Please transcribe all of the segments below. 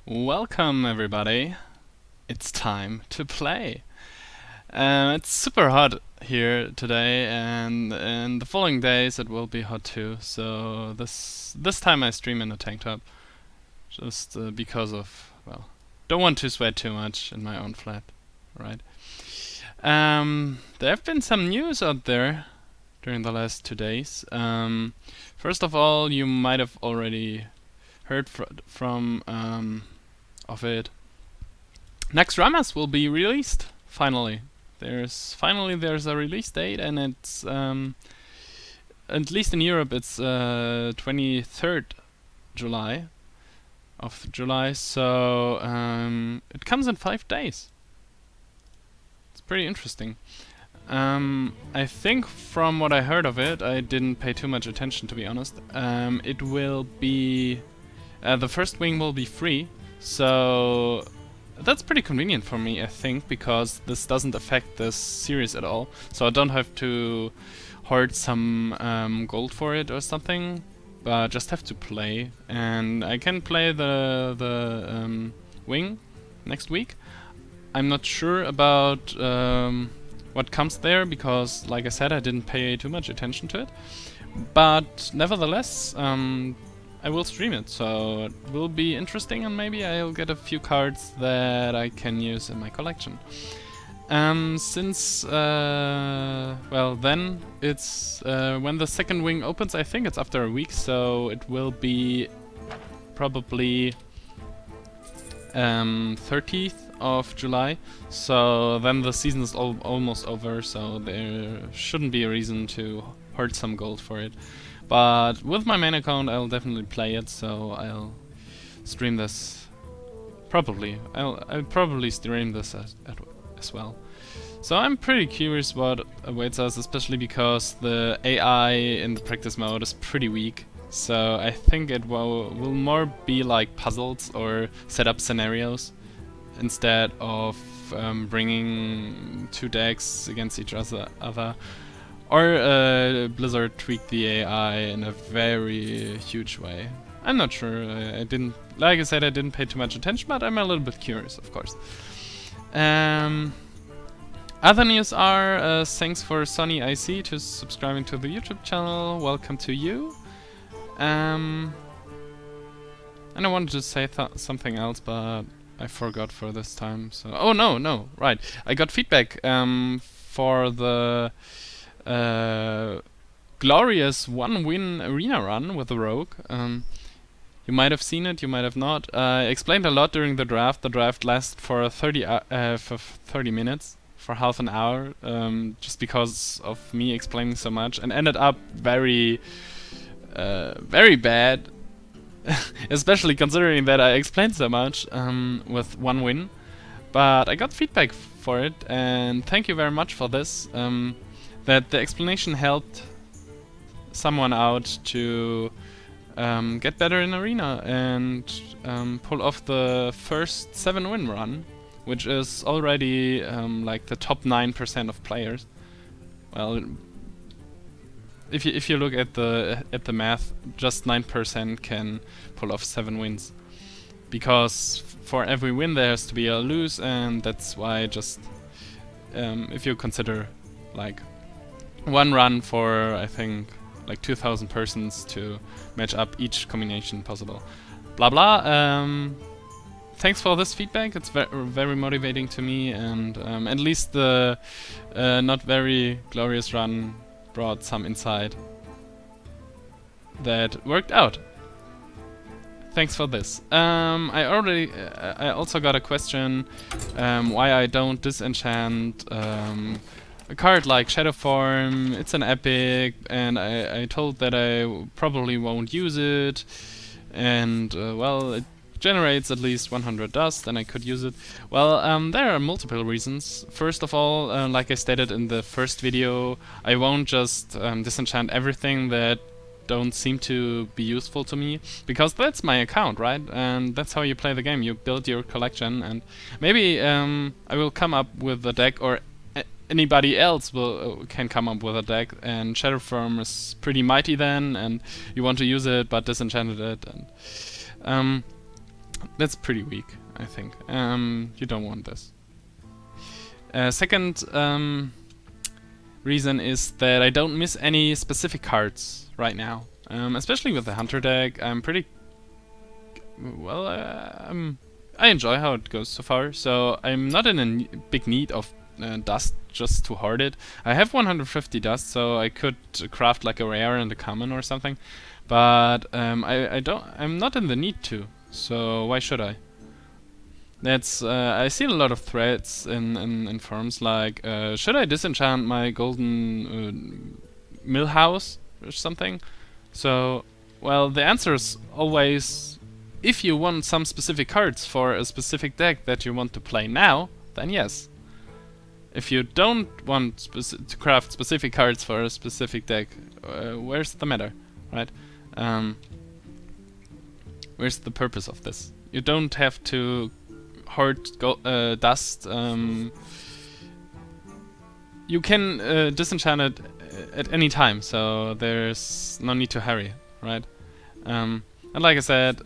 Welcome everybody. It's time to play. It's super hot here today, and in the following days it will be hot too. So this time I stream in a tank top, just because of, well, don't want to sweat too much in my own flat, right? There have been some news out there during the last 2 days. First of all, you might have already heard from of it. Next Ramas will be released finally. There's a release date, and it's at least in Europe it's 23rd July of July. So it comes in 5 days. It's pretty interesting. I think from what I heard of it, I didn't pay too much attention, to be honest. It will be the first wing will be free. So that's pretty convenient for me, I think, because this doesn't affect this series at all. So I don't have to hoard some gold for it or something, but just have to play. And I can play the wing next week. I'm not sure about what comes there because, like I said, I didn't pay too much attention to it. But nevertheless, I will stream it, so it will be interesting, and maybe I'll get a few cards that I can use in my collection. Since, well, then it's when the second wing opens. I think it's after a week, so it will be probably 30th of July. So then the season is almost over, so there shouldn't be a reason to hoard some gold for it. But with my main account, I'll definitely play it, so I'll stream this. Probably. I'll probably stream this as well. So I'm pretty curious what awaits us, especially because the AI in the practice mode is pretty weak. So I think it will more be like puzzles or set up scenarios instead of bringing 2 decks against each other. Or Blizzard tweaked the AI in a very huge way. I'm not sure. I didn't, like I said, I didn't pay too much attention, but I'm a little bit curious, of course. Other news are thanks for Sonny IC to subscribing to the YouTube channel. Welcome to you. And I wanted to say something else, but I forgot for this time. So no, right. I got feedback for the glorious 1-win arena run with the rogue. You might have seen it, you might have not. I explained a lot during the draft. The draft lasted for 30 minutes, for half an hour, just because of me explaining so much, and ended up very bad, especially considering that I explained so much with 1 win. But I got feedback for it, and thank you very much for this. That the explanation helped someone out to get better in arena and pull off the first 7-win run, which is already like the top 9% of players. Well, if you look at the math, just 9% can pull off 7 wins, because for every win there has to be a lose, and that's why just if you consider like 1 run for, I think, like 2,000 persons to match up each combination possible. Blah blah. Thanks for this feedback. It's very motivating to me, and at least the not very glorious run brought some insight that worked out. Thanks for this. I also got a question why I don't disenchant a card like Shadowform. It's an epic, and I told that I probably won't use it, and well, it generates at least 100 dust and I could use it. Well, there are multiple reasons. First of all, like I stated in the first video, I won't just disenchant everything that don't seem to be useful to me, because that's my account, right? And that's how you play the game. You build your collection, and maybe I will come up with a deck, or anybody else can come up with a deck, and Shadowform is pretty mighty then, and you want to use it but disenchanted it, and That's pretty weak, I think. You don't want this. Second reason is that I don't miss any specific cards right now. Especially with the Hunter deck, I'm pretty... Well, I enjoy how it goes so far, so I'm not in a big need of dust just to hoard it. I have 150 dust, so I could craft like a rare and a common or something, but I'm not in the need to, so why should I? That's I see a lot of threads in forums like, should I disenchant my golden mill house or something? So, well, the answer is always, if you want some specific cards for a specific deck that you want to play now, then yes. If you don't want to craft specific cards for a specific deck, where's the matter, right? Where's the purpose of this? You don't have to hoard dust. You can disenchant it at any time, so there's no need to hurry, right? And like I said,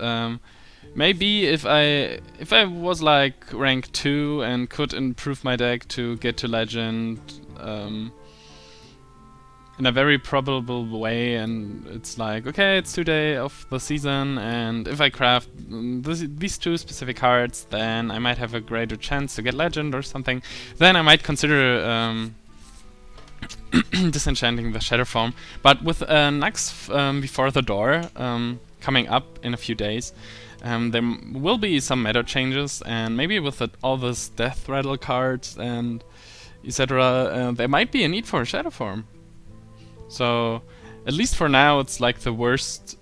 maybe if I was like rank 2 and could improve my deck to get to legend in a very probable way, and it's like, okay, it's 2 days of the season, and if I craft these 2 specific cards, then I might have a greater chance to get legend or something. Then I might consider disenchanting the Shadow Form. But with Nux before the door coming up in a few days, there will be some meta changes, and maybe with all this Death Rattle cards and etc., there might be a need for a Shadow Form. So, at least for now, it's like the worst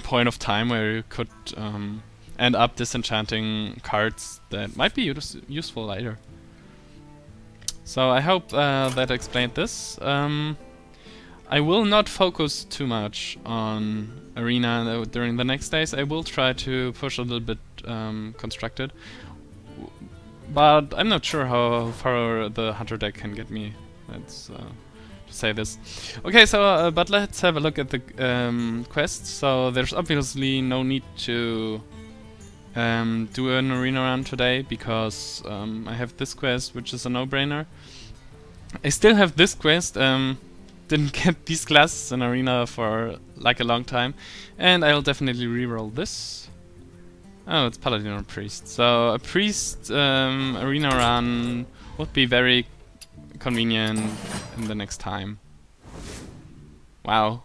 point of time where you could end up disenchanting cards that might be useful later. So I hope that explained this. I will not focus too much on Arena during the next days. I will try to push a little bit constructed, but I'm not sure how far the Hunter deck can get me. That's to say this. Okay, so but let's have a look at the quests. So there's obviously no need to do an arena run today because I have this quest, which is a no-brainer. I still have this quest. Didn't get these classes in arena for like a long time, and I'll definitely reroll this. Oh, it's Paladin or Priest. So a Priest arena run would be very convenient in the next time. Wow.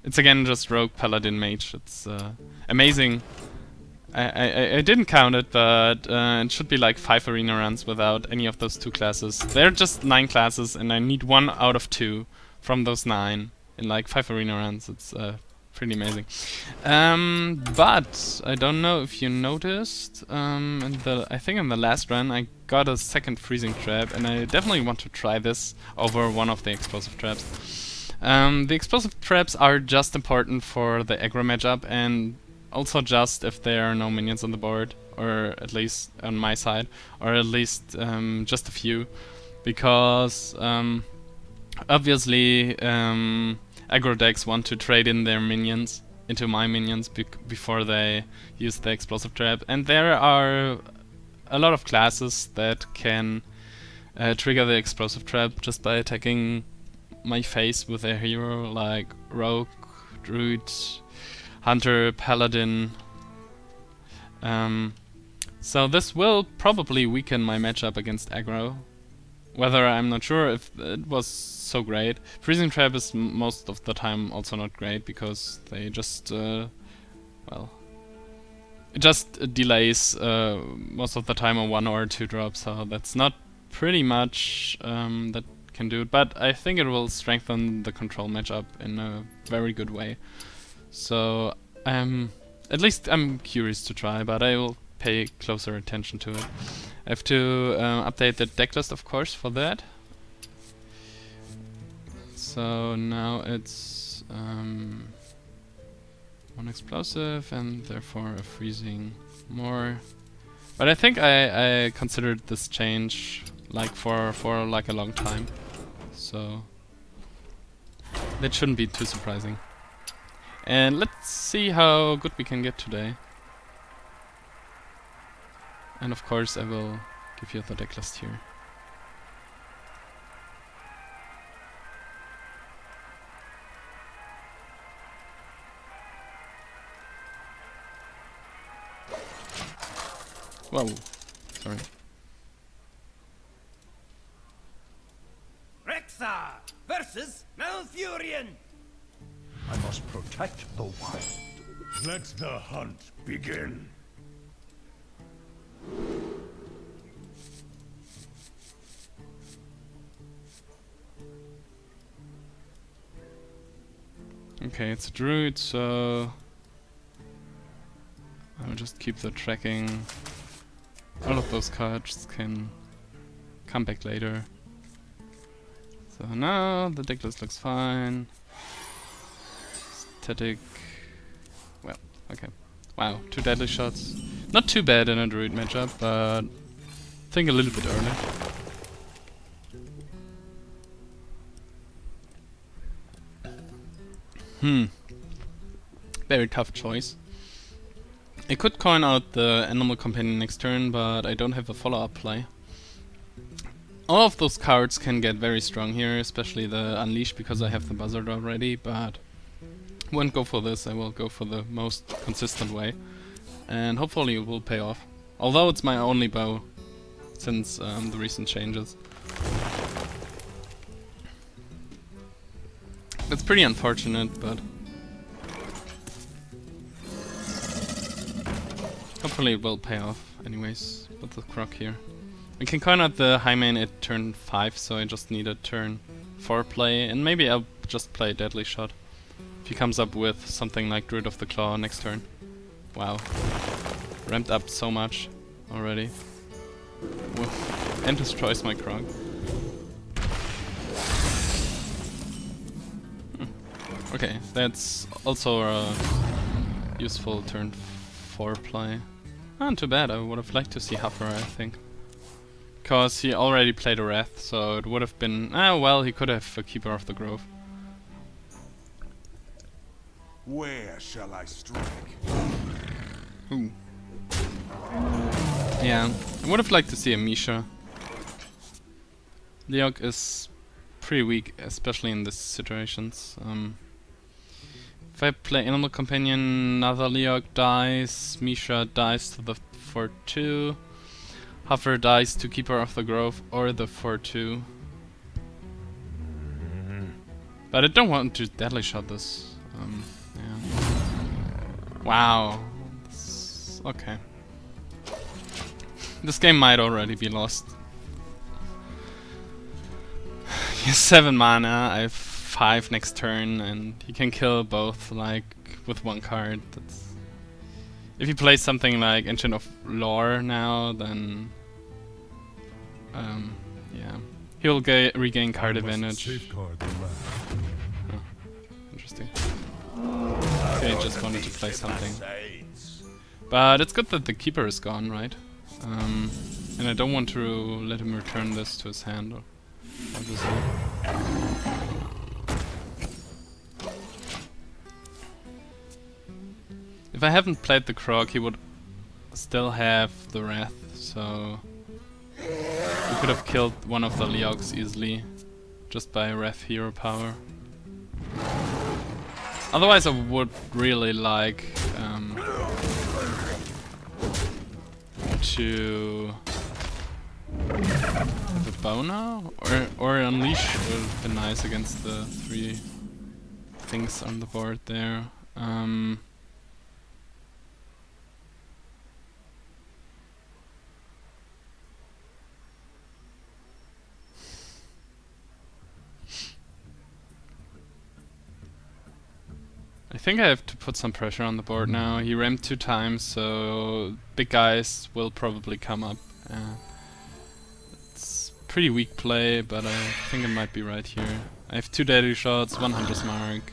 It's again just Rogue Paladin Mage. It's amazing. I didn't count it, but it should be like 5 arena runs without any of those 2 classes. They're just 9 classes, and I need 1 out of 2 from those 9 in like 5 arena runs. It's pretty amazing. But I don't know if you noticed, I think in the last run I got a second freezing trap, and I definitely want to try this over one of the explosive traps. The explosive traps are just important for the aggro matchup, and also just if there are no minions on the board, or at least on my side, or at least just a few, because obviously aggro decks want to trade in their minions into my minions before they use the explosive trap, and there are a lot of classes that can trigger the explosive trap just by attacking my face with a hero like Rogue, Druid, Hunter, Paladin. So this will probably weaken my matchup against aggro. Whether, I'm not sure if it was so great. Freezing Trap is most of the time also not great because they just, well, it just delays most of the time a 1 or 2 drop, so that's not pretty much that can do it. But I think it will strengthen the control matchup in a very good way. So at least I'm curious to try, but I will pay closer attention to it. I have to update the deck list, of course, for that. So now it's 1 explosive and therefore a freezing more. But I think I considered this change like for like a long time, so that shouldn't be too surprising. And let's see how good we can get today. And of course I will give you the deck list here. Whoa, sorry. Rexa versus Malfurion. I must protect the wild. Let the hunt begin. Okay, it's a druid, so I'll just keep the tracking. All of those cards can come back later. So now the deck list looks fine. Static. Well, okay. Wow, 2 deadly shots. Not too bad in a druid matchup, but I think a little bit early. Very tough choice. I could coin out the Animal Companion next turn, but I don't have a follow-up play. All of those cards can get very strong here, especially the Unleash, because I have the Buzzard already, but I won't go for this, I will go for the most consistent way. And hopefully it will pay off. Although it's my only bow since the recent changes. It's pretty unfortunate, but hopefully it will pay off anyways with the Croc here. I can coin out the high main at turn 5, so I just need a turn 4 play, and maybe I'll just play Deadly Shot if he comes up with something like Druid of the Claw next turn. Wow. Ramped up so much already. Whoa. And destroys my Croc. Okay, that's also a useful turn 4 play. Not too bad, I would have liked to see Huffer, I think. Because he already played a Wrath, so it would have been... well, he could have a Keeper of the Grove. Where shall I strike? Ooh. Yeah, I would have liked to see a Misha. Leok is pretty weak, especially in these situations. If I play Animal Companion, another Leok dies, Misha dies to the 4-2, Huffer dies to Keeper of the Grove or the 4-2. But I don't want to Deadly Shot this. Yeah. Wow. Okay. This game might already be lost. He has 7 mana, I have 5 next turn, and he can kill both, like, with 1 card. That's if he plays something like Ancient of Lore now, then... yeah. He'll regain card advantage. Oh, interesting. Okay, just wanted to play something. But it's good that the Keeper is gone, right? And I don't want to let him return this to his hand, or obviously. If I haven't played the Croc, he would still have the Wrath, so we could have killed one of the Leoks easily just by Wrath hero power. Otherwise I would really like to have a bow now? Or Unleash would have been nice against the 3 things on the board there. I think I have to put some pressure on the board now. He rammed 2 times, so big guys will probably come up. It's pretty weak play, but I think it might be right here. I have 2 Deadly Shots, 1 Hunter's Mark.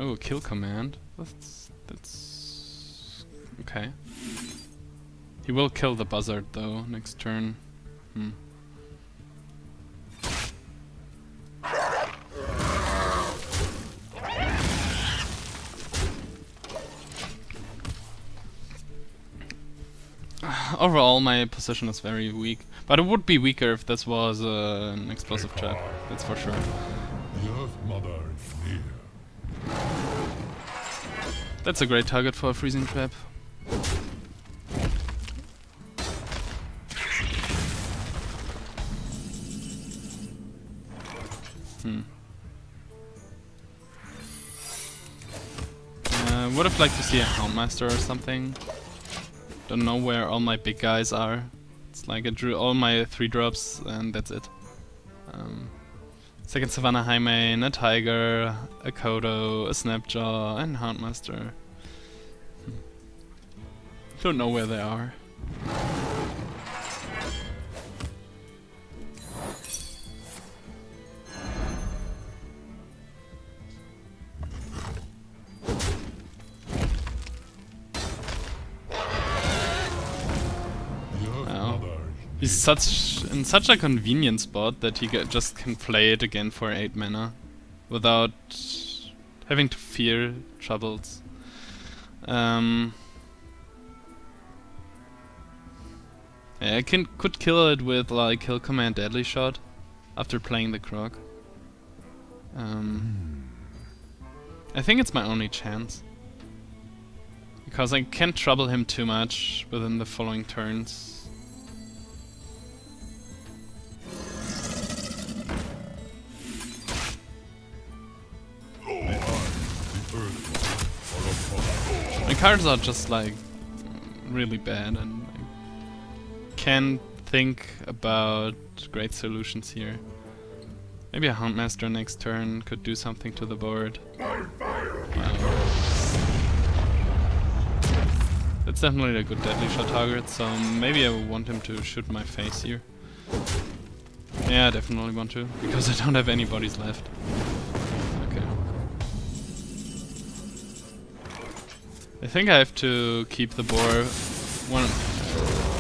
Oh, kill command. That's okay. He will kill the Buzzard though next turn. Overall, my position is very weak. But it would be weaker if this was an explosive trap. That's for sure. The Earth Mother is near. That's a great target for a freezing trap. Would have liked to see a Houndmaster or something. Don't know where all my big guys are. It's like I drew all my 3 drops and that's it. Second Savannah Highmane, a Tiger, a Kodo, a Snapjaw, and Houndmaster. Don't know where they are. He's in such a convenient spot that he just can play it again for 8 mana without having to fear troubles. Yeah, I could kill it with like Kill Command Deadly Shot after playing the Croc. I think it's my only chance. Because I can't trouble him too much within the following turns. My cards are just like really bad and I can't think about great solutions here. Maybe a Houndmaster next turn could do something to the board. That's definitely a good deadly shot target, so maybe I want him to shoot my face here. Yeah, I definitely want to, because I don't have any bodies left. Okay. I think I have to keep the boar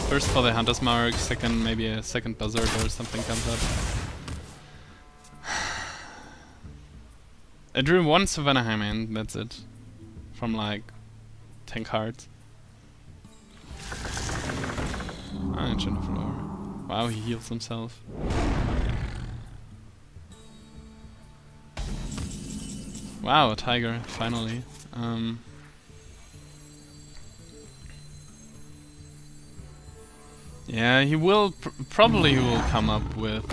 first for the Hunter's Mark, second maybe a second Buzzard or something comes up. I drew 1 Savannah Highmane, that's it. From like 10 cards. Ancient of Lore. Wow, he heals himself. Wow, a tiger, finally. Yeah, he will probably will come up with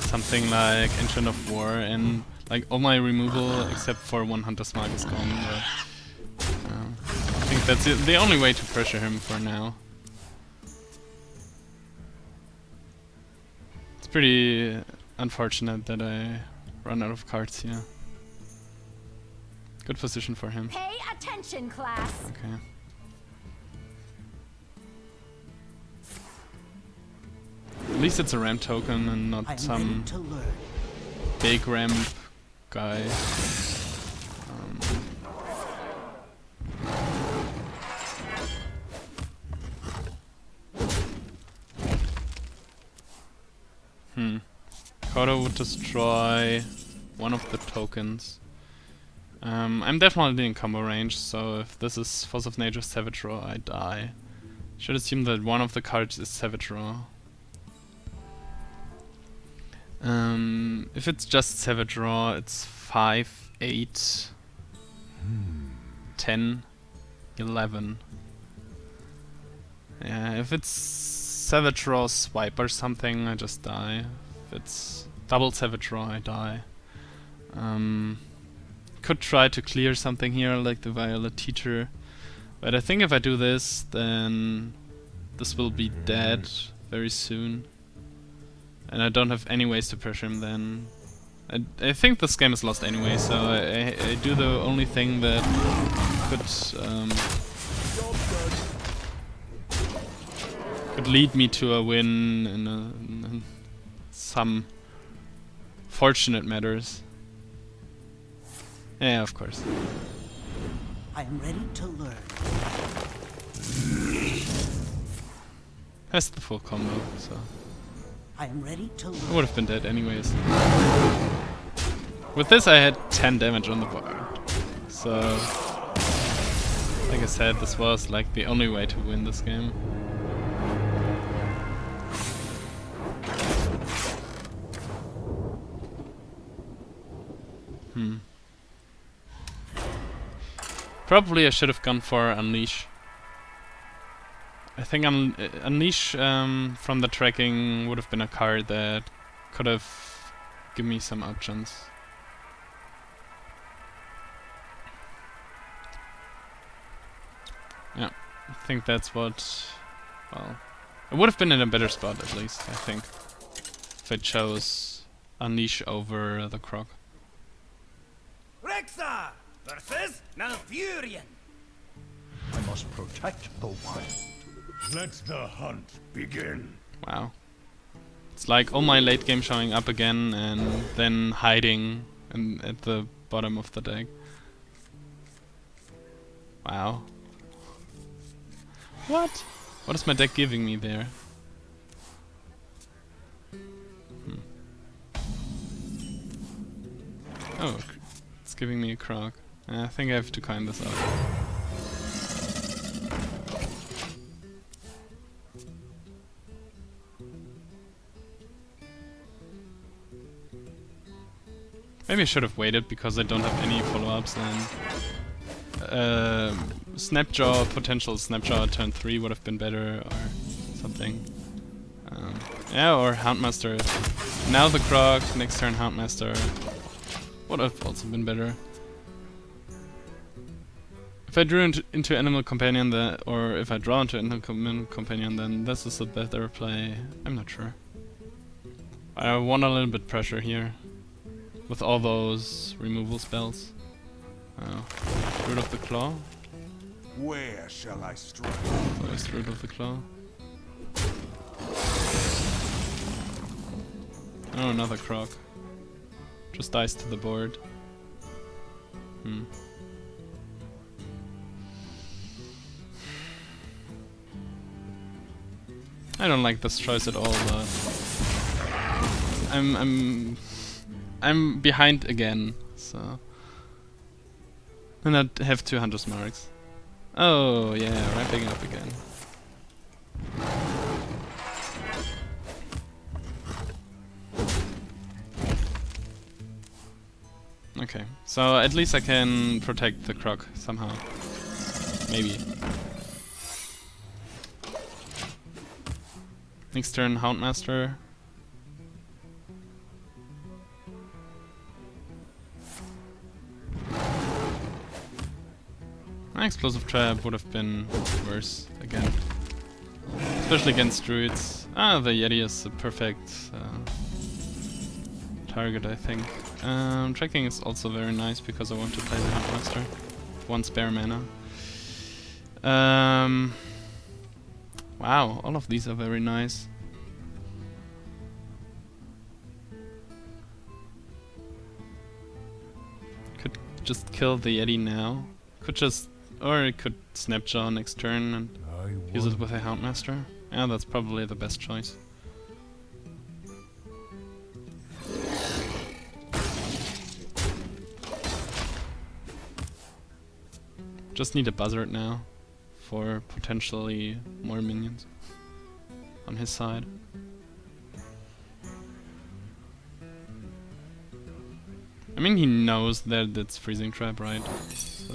something like Ancient of War, and like all my removal except for 1 Hunter's Mark is gone. But, I think that's the only way to pressure him for now. It's pretty unfortunate that I run out of cards here. Good position for him. Pay attention, class. Okay. At least it's a ramp token and not some big ramp guy. Kodo would destroy one of the tokens. I'm definitely in combo range, so if this is Force of Nature Savage Raw, I die. Should assume that one of the cards is Savage Raw. If it's just Savage Raw, it's 5, 8, 10, 11. Yeah, if it's Savage Raw Swipe or something, I just die. If it's double Savage Raw, I die. Could try to clear something here, like the Violet Teacher. But I think if I do this, then this will be dead very soon. And I don't have any ways to pressure him then. I think this game is lost anyway, so I do the only thing that could lead me to a win in some fortunate matters. Yeah, of course. I am ready to learn. Has the full combo, so I am ready to learn. I would have been dead anyways. With this I had 10 damage on the board. So Like I said, this was like the only way to win this game. Probably I should have gone for Unleash. I think Unleash from the tracking would have been a card that could have given me some options. Yeah, I think that's what... Well, I would have been in a better spot at least, I think, if I chose Unleash over the Croc. Rexar versus Malfurion. I must protect the wild. Let the hunt begin. Wow. It's like all my late game showing up again and then hiding at the bottom of the deck. Wow. What? What is my deck giving me there? Oh, it's giving me a Croc. I think I have to kind this up. Maybe I should have waited because I don't have any follow-ups and Snapjaw, potential Snapjaw turn 3 would have been better or something. Yeah, or Houndmaster. Now the Croc, next turn Houndmaster would have also been better. If I drew into Animal Companion, or if I draw into Animal Companion, then this is a better play. I'm not sure. I want a little bit pressure here with all those removal spells. Root of the Claw. Where shall I strike? Always Root of the Claw. Oh, another Croc. Just dies to the board. I don't like this choice at all, but I'm behind again, so and I have 200 marks. Oh yeah, ramping up again. Okay, so at least I can protect the Croc somehow. Maybe. Next turn, Houndmaster. An Explosive Trap would have been worse again. Especially against Druids. Ah, the Yeti is the perfect target, I think. Tracking is also very nice because I want to play the Houndmaster. One spare mana. Wow, all of these are very nice. Could just kill the Yeti now. Could just... or it could Snapjaw next turn and use it with a Houndmaster. Yeah, that's probably the best choice. Just need a Buzzard now for potentially more minions on his side. I mean, he knows that it's Freezing Trap, right? So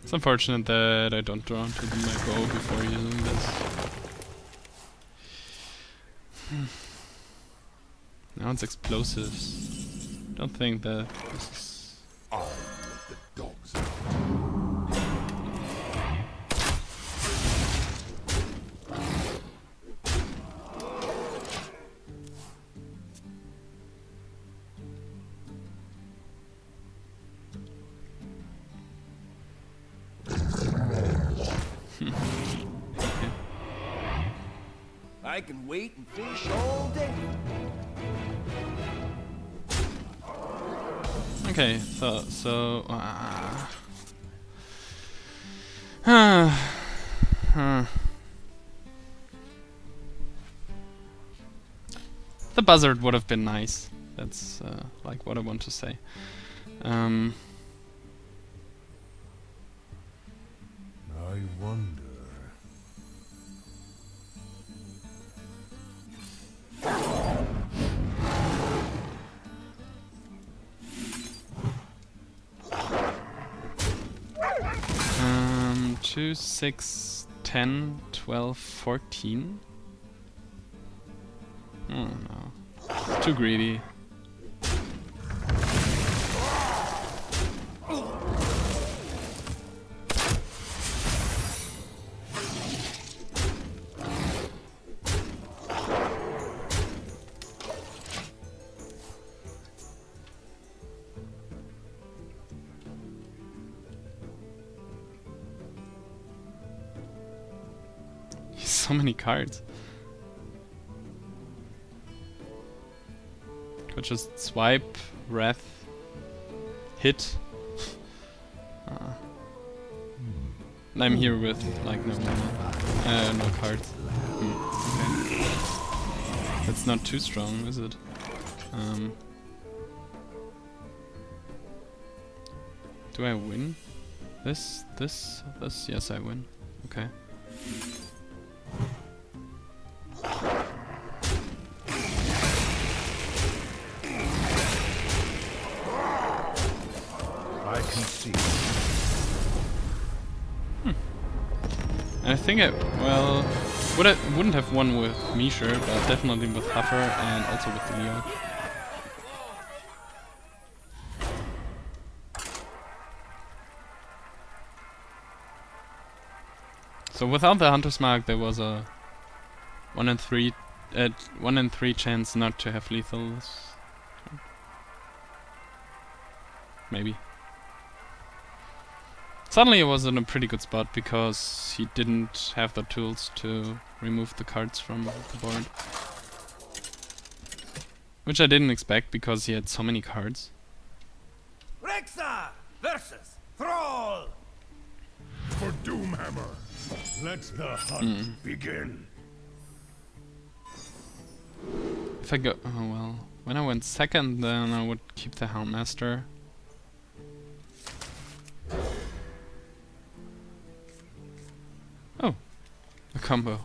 it's unfortunate that I don't draw into the Go before using this. Now it's explosives. Don't think that this is... I'll let the dogs out. I can wait and fish all day. Okay, so The buzzard would have been nice. That's like what I want to say. I wonder. Um, 2, 6, 10, 12, 14. Oh no. It's too greedy. So many cards. Could just swipe, wrath, hit. And I'm here with like no mana, no cards. Okay. That's not too strong, is it? Do I win? This? Yes, I win. Okay. I can see. I think well, wouldn't have won with Misha, but definitely with Huffer and also with Leo. So without the Hunter's Mark, there was a 1 in 3 chance not to have lethals. Maybe. Suddenly I was in a pretty good spot because he didn't have the tools to remove the cards from the board. Which I didn't expect because he had so many cards. Rexa versus Thrall. For Doomhammer, let the hunt begin. If I go... oh well. When I went second, then I would keep the Houndmaster. Oh, a combo.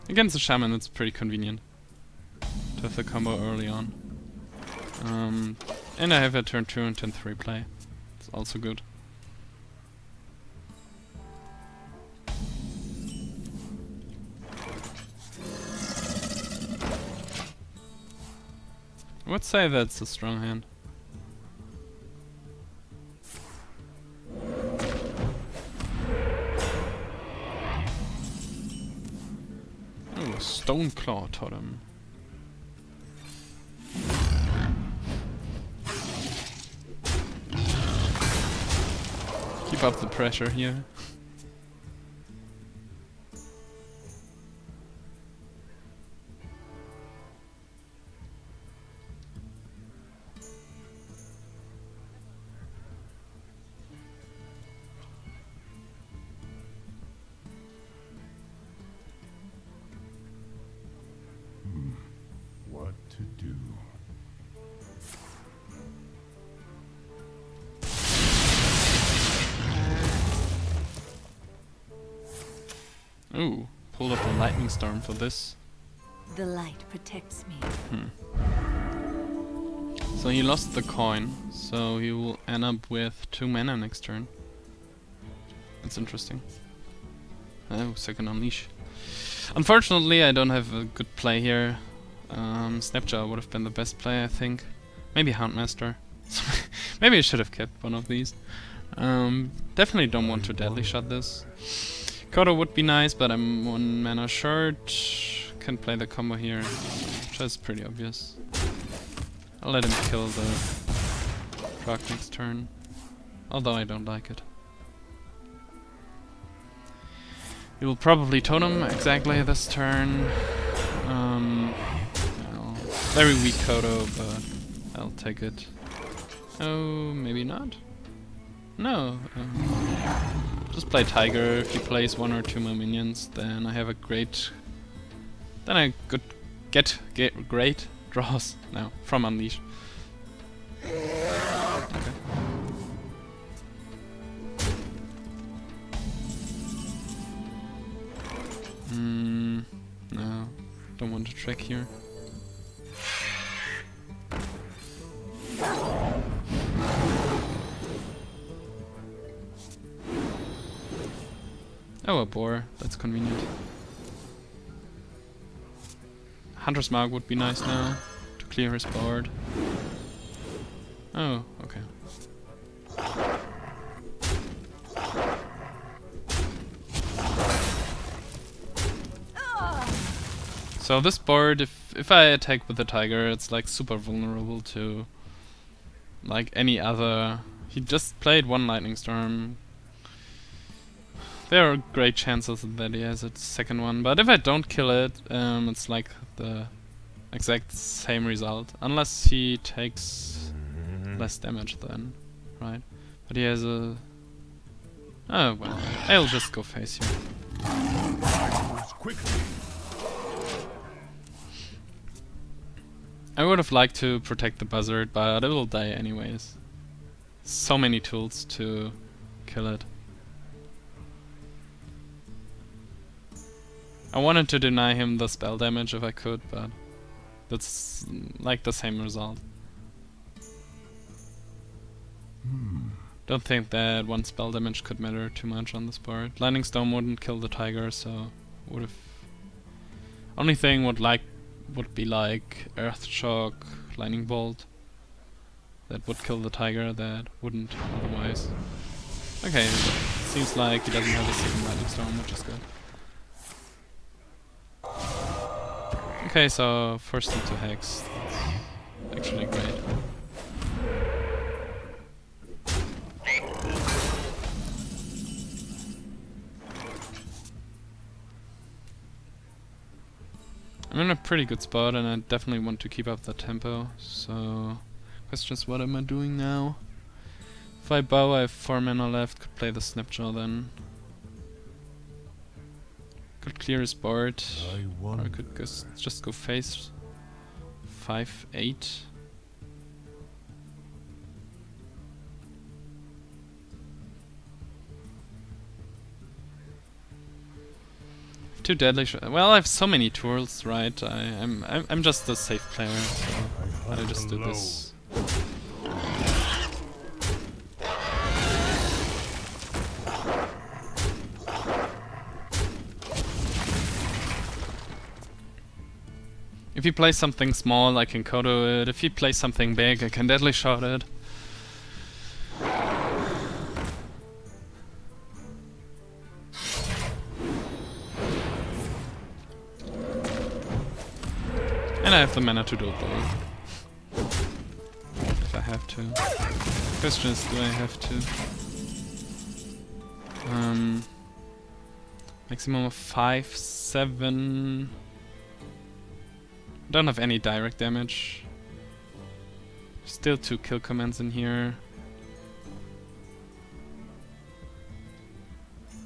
Against the Shaman, it's pretty convenient to have the combo early on. And I have a turn 2 and turn 3 play. It's also good. I would say that's a strong hand. Oh, Stone Claw Totem. Keep up the pressure here. What to do? Ooh, pulled up a Lightning Storm for this. The light protects me. So he lost the coin, so he will end up with 2 mana next turn. That's interesting. Oh, second Unleash. Unfortunately, I don't have a good play here. Snapjaw would have been the best play, I think. Maybe Houndmaster. Maybe I should have kept one of these. Definitely don't want to Deadly Shot this. Kodo would be nice, but I'm 1 mana short. Can play the combo here, which is pretty obvious. I'll let him kill the proc next turn, although I don't like it. He will probably totem exactly this turn. Well, very weak Kodo, but I'll take it. Oh, maybe not? No. just play Tiger. If he plays 1 or 2 more minions, then I have a great... Then I could get great draws now from Unleash. Okay. No, don't want to track here. Oh, a boar. That's convenient. Hunter's Mark would be nice now to clear his board. Oh, okay. So this board, if I attack with the Tiger, it's like super vulnerable to like any other. He just played 1 Lightning Storm. There are great chances that he has a second one, but if I don't kill it, it's like the exact same result, unless he takes less damage then, right? But he has a... Oh well, I'll just go face here. I would have liked to protect the buzzard, but it will die anyways. So many tools to kill it. I wanted to deny him the spell damage if I could, but that's like the same result. Don't think that 1 spell damage could matter too much on this board. Lightning Storm wouldn't kill the Tiger, so would have... Only thing would be like Earth Shock, Lightning Bolt. That would kill the Tiger, that wouldn't otherwise. Okay, seems like he doesn't have a second Lightning Storm, which is good. Okay, so first into Hex. That's actually great. I'm in a pretty good spot and I definitely want to keep up the tempo, so... Question is, what am I doing now? If I bow, I have 4 mana left, could play the Snapjaw then. Could clear his board, or I could just go face 5-8. Two deadly well, I have so many tools, right? I'm just a safe player, so I just do this. If he plays something small, I can Kodo it. If he plays something big, I can deadly shot it. And I have the mana to do both. If I have to. Question is, do I have to? Maximum of 5, 7... Don't have any direct damage. Still 2 kill commands in here.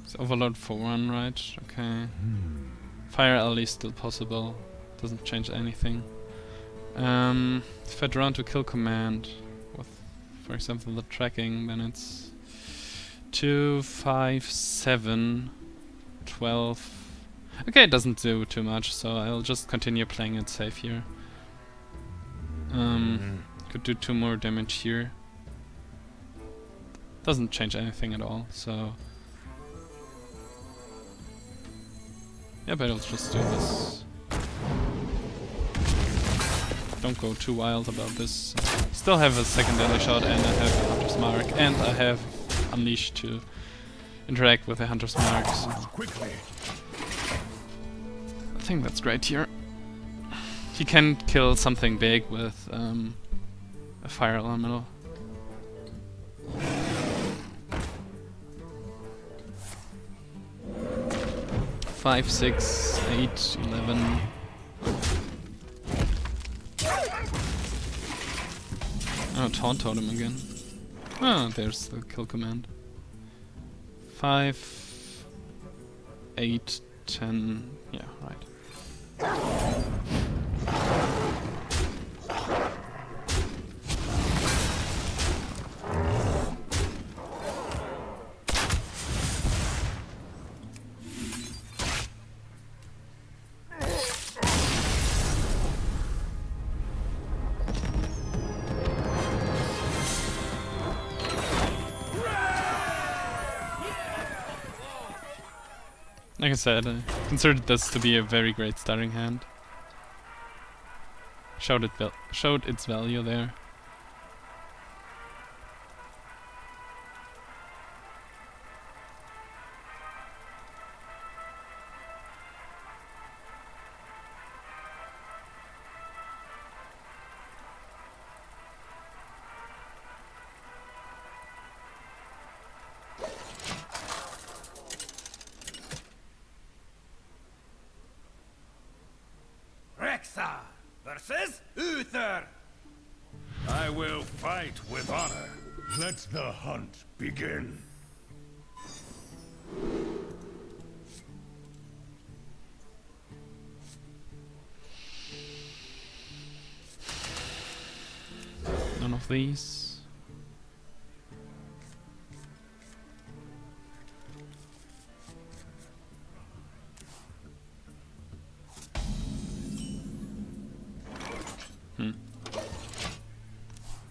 It's overload for 1, right? Okay. Fire ally is still possible. Doesn't change anything. If I draw into kill command with, for example, the tracking, then it's 2, 5, 7, 12. Okay, it doesn't do too much, so I'll just continue playing it safe here. Could do 2 more damage here. Doesn't change anything at all, so... Yeah, but I'll just do this. Don't go too wild about this. Still have a second deadly shot, and I have a Hunter's Mark, and I have Unleash to interact with the Hunter's Mark, so... I think that's great here. He can kill something big with a fire elemental. Five, 6, 8, 11. Oh, Taunt Totem again. Oh, there's the kill command. 5, 8, 10. Yeah, right. Like I said, I considered this to be a very great starting hand. Showed its value there. Rexa versus Uther. I will fight with honor. Let the hunt begin. None of these.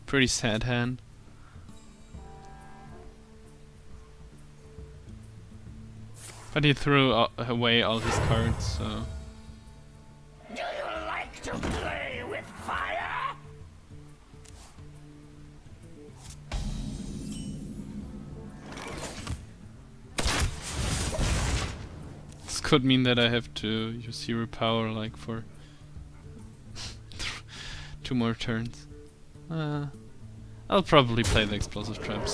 Pretty sad hand. But he threw away all his cards, so... Do you like to play with fire? This could mean that I have to use hero power like for 2 more turns. I'll probably play the explosive trap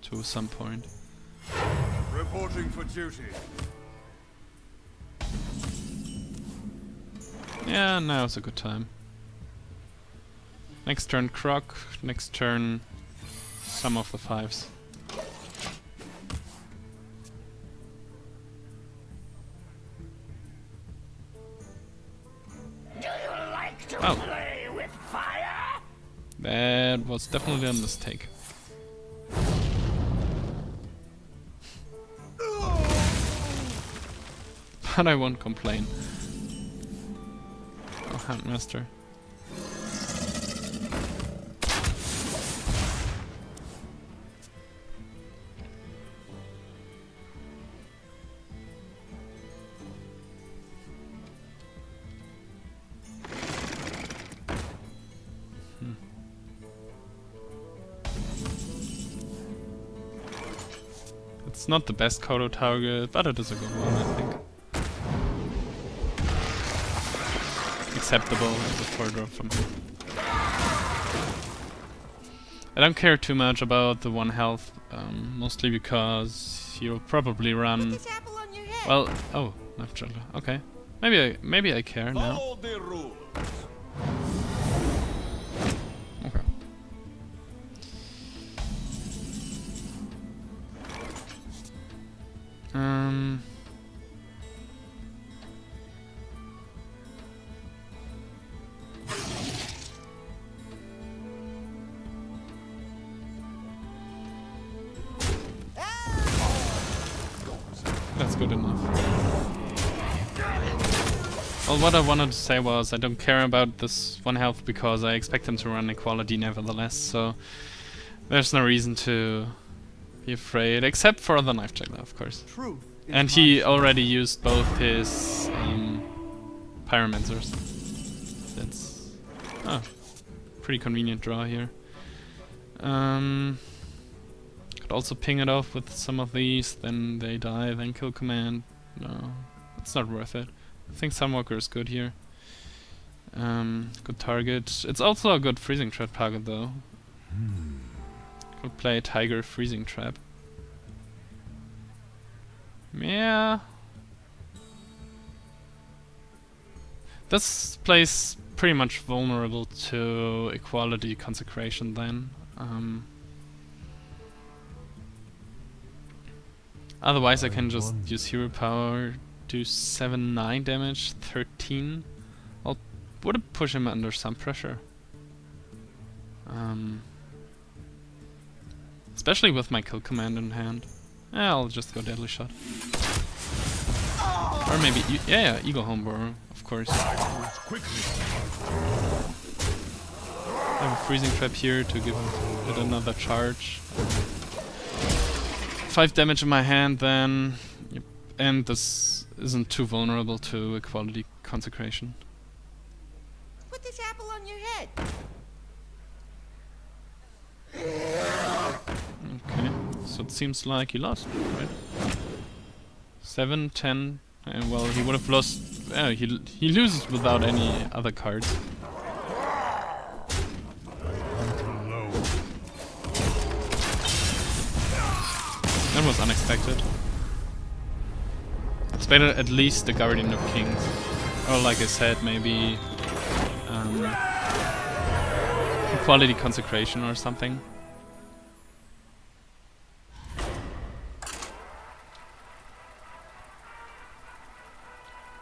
to some point. Reporting for duty. Yeah, now's a good time. Next turn Croc, next turn some of the 5s. Do you like to Oh. play with fire? That was definitely a mistake. But I won't complain. Oh, Handmaster. It's not the best Kodo target, but it is a good one, I think. Acceptable as a 4-drop from him. I don't care too much about the 1 health, mostly because he'll probably run... Well, oh, knife juggler, okay. Maybe I care now. Follow the rules. Okay. That's good enough. Well, what I wanted to say was I don't care about this 1 health because I expect him to run equality nevertheless, so there's no reason to be afraid, except for the knife juggler, of course. Truth is And he already used both his pyromancers. That's pretty convenient draw here. Could also ping it off with some of these, then they die, then kill command. No, it's not worth it. I think Sunwalker is good here. Good target. It's also a good freezing trap target though. Could play Tiger freezing trap. Yeah. This plays pretty much vulnerable to equality consecration then. Otherwise I can just use hero power, do 7-9 damage, 13. I'll would push him under some pressure. Especially with my kill command in hand. I'll just go deadly shot. Or maybe, yeah, Eagle Homebrewer, of course. I have a freezing trap here to give it another charge. 5 damage in my hand then, yep. And this isn't too vulnerable to equality consecration. Put this apple on your head. Okay, so it seems like he lost, right? 7, 10, and well, he would have lost. He loses without any other cards. That was unexpected. It's better at least the Guardian of Kings, or like I said, maybe Equality Consecration or something.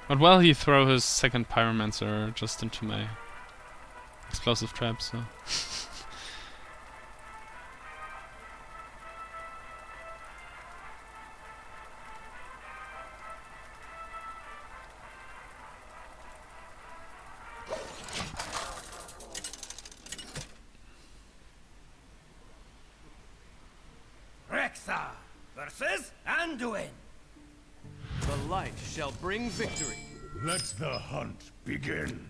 But well, he throw his second Pyromancer just into my explosive trap, so... Rexa versus Anduin. The light shall bring victory. Let the hunt begin.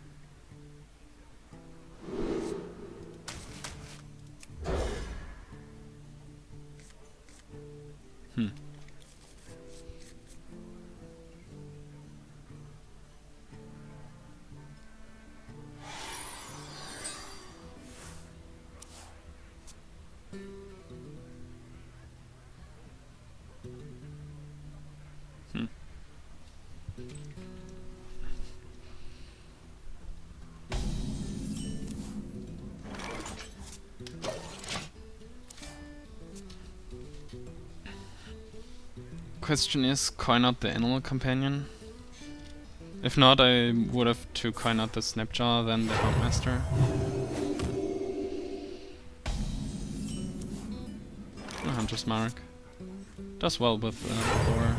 Question is, coin out the animal companion? If not, I would have to coin out the Snapjaw, then the Houndmaster. Hunter's Mark. Does well with Boar.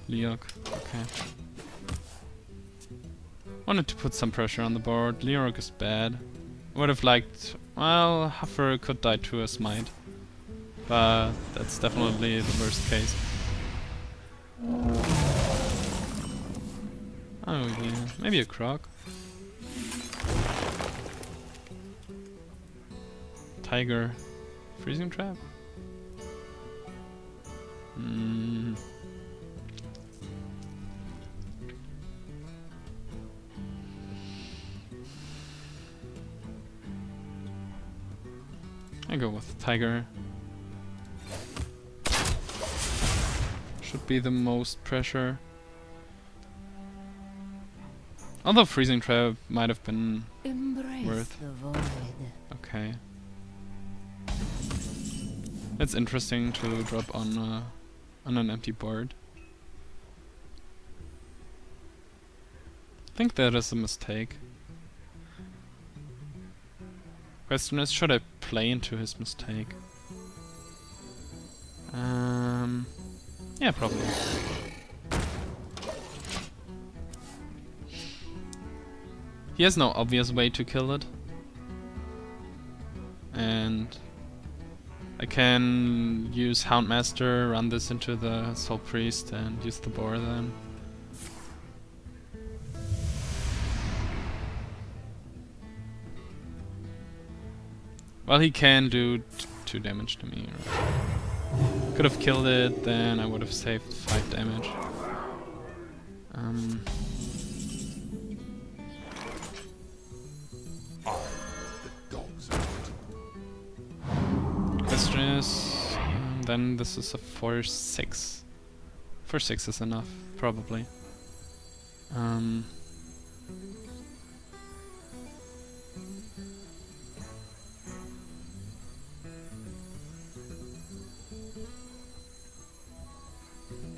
Leok, okay. Wanted to put some pressure on the board. Leok is bad. Would have liked, well, Huffer could die to a Smite. But that's definitely the worst case. Oh yeah, maybe a Croc. Tiger. Freezing Trap? I go with Tiger. Should be the most pressure. Although Freezing Trap might have been worth. The void. Okay. It's interesting to drop on an empty board. I think that is a mistake. Question is, should I play into his mistake? Yeah, probably. He has no obvious way to kill it. And I can use Houndmaster, run this into the Soul Priest and use the boar then. Well, he can do 2 damage to me. Right? Could have killed it, then I would have saved 5 damage. Question is, then this is a 4-6. 4-6 is enough, probably.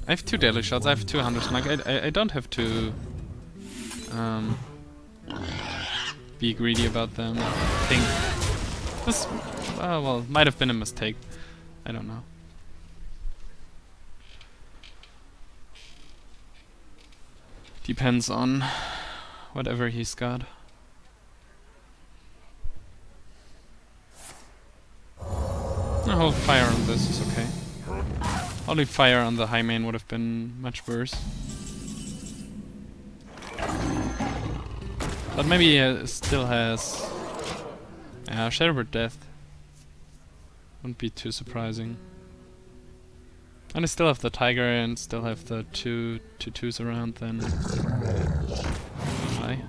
I have 2 daily shots, I have 200 snug. I don't have to be greedy about them. I think this, well, might have been a mistake. I don't know. Depends on whatever he's got. I'll hold fire on this is okay. Holding fire on the high main would have been much worse. But maybe he still has Shadowbird Death. Wouldn't be too surprising. And I still have the tiger and still have the two 2/2s around then. Hi.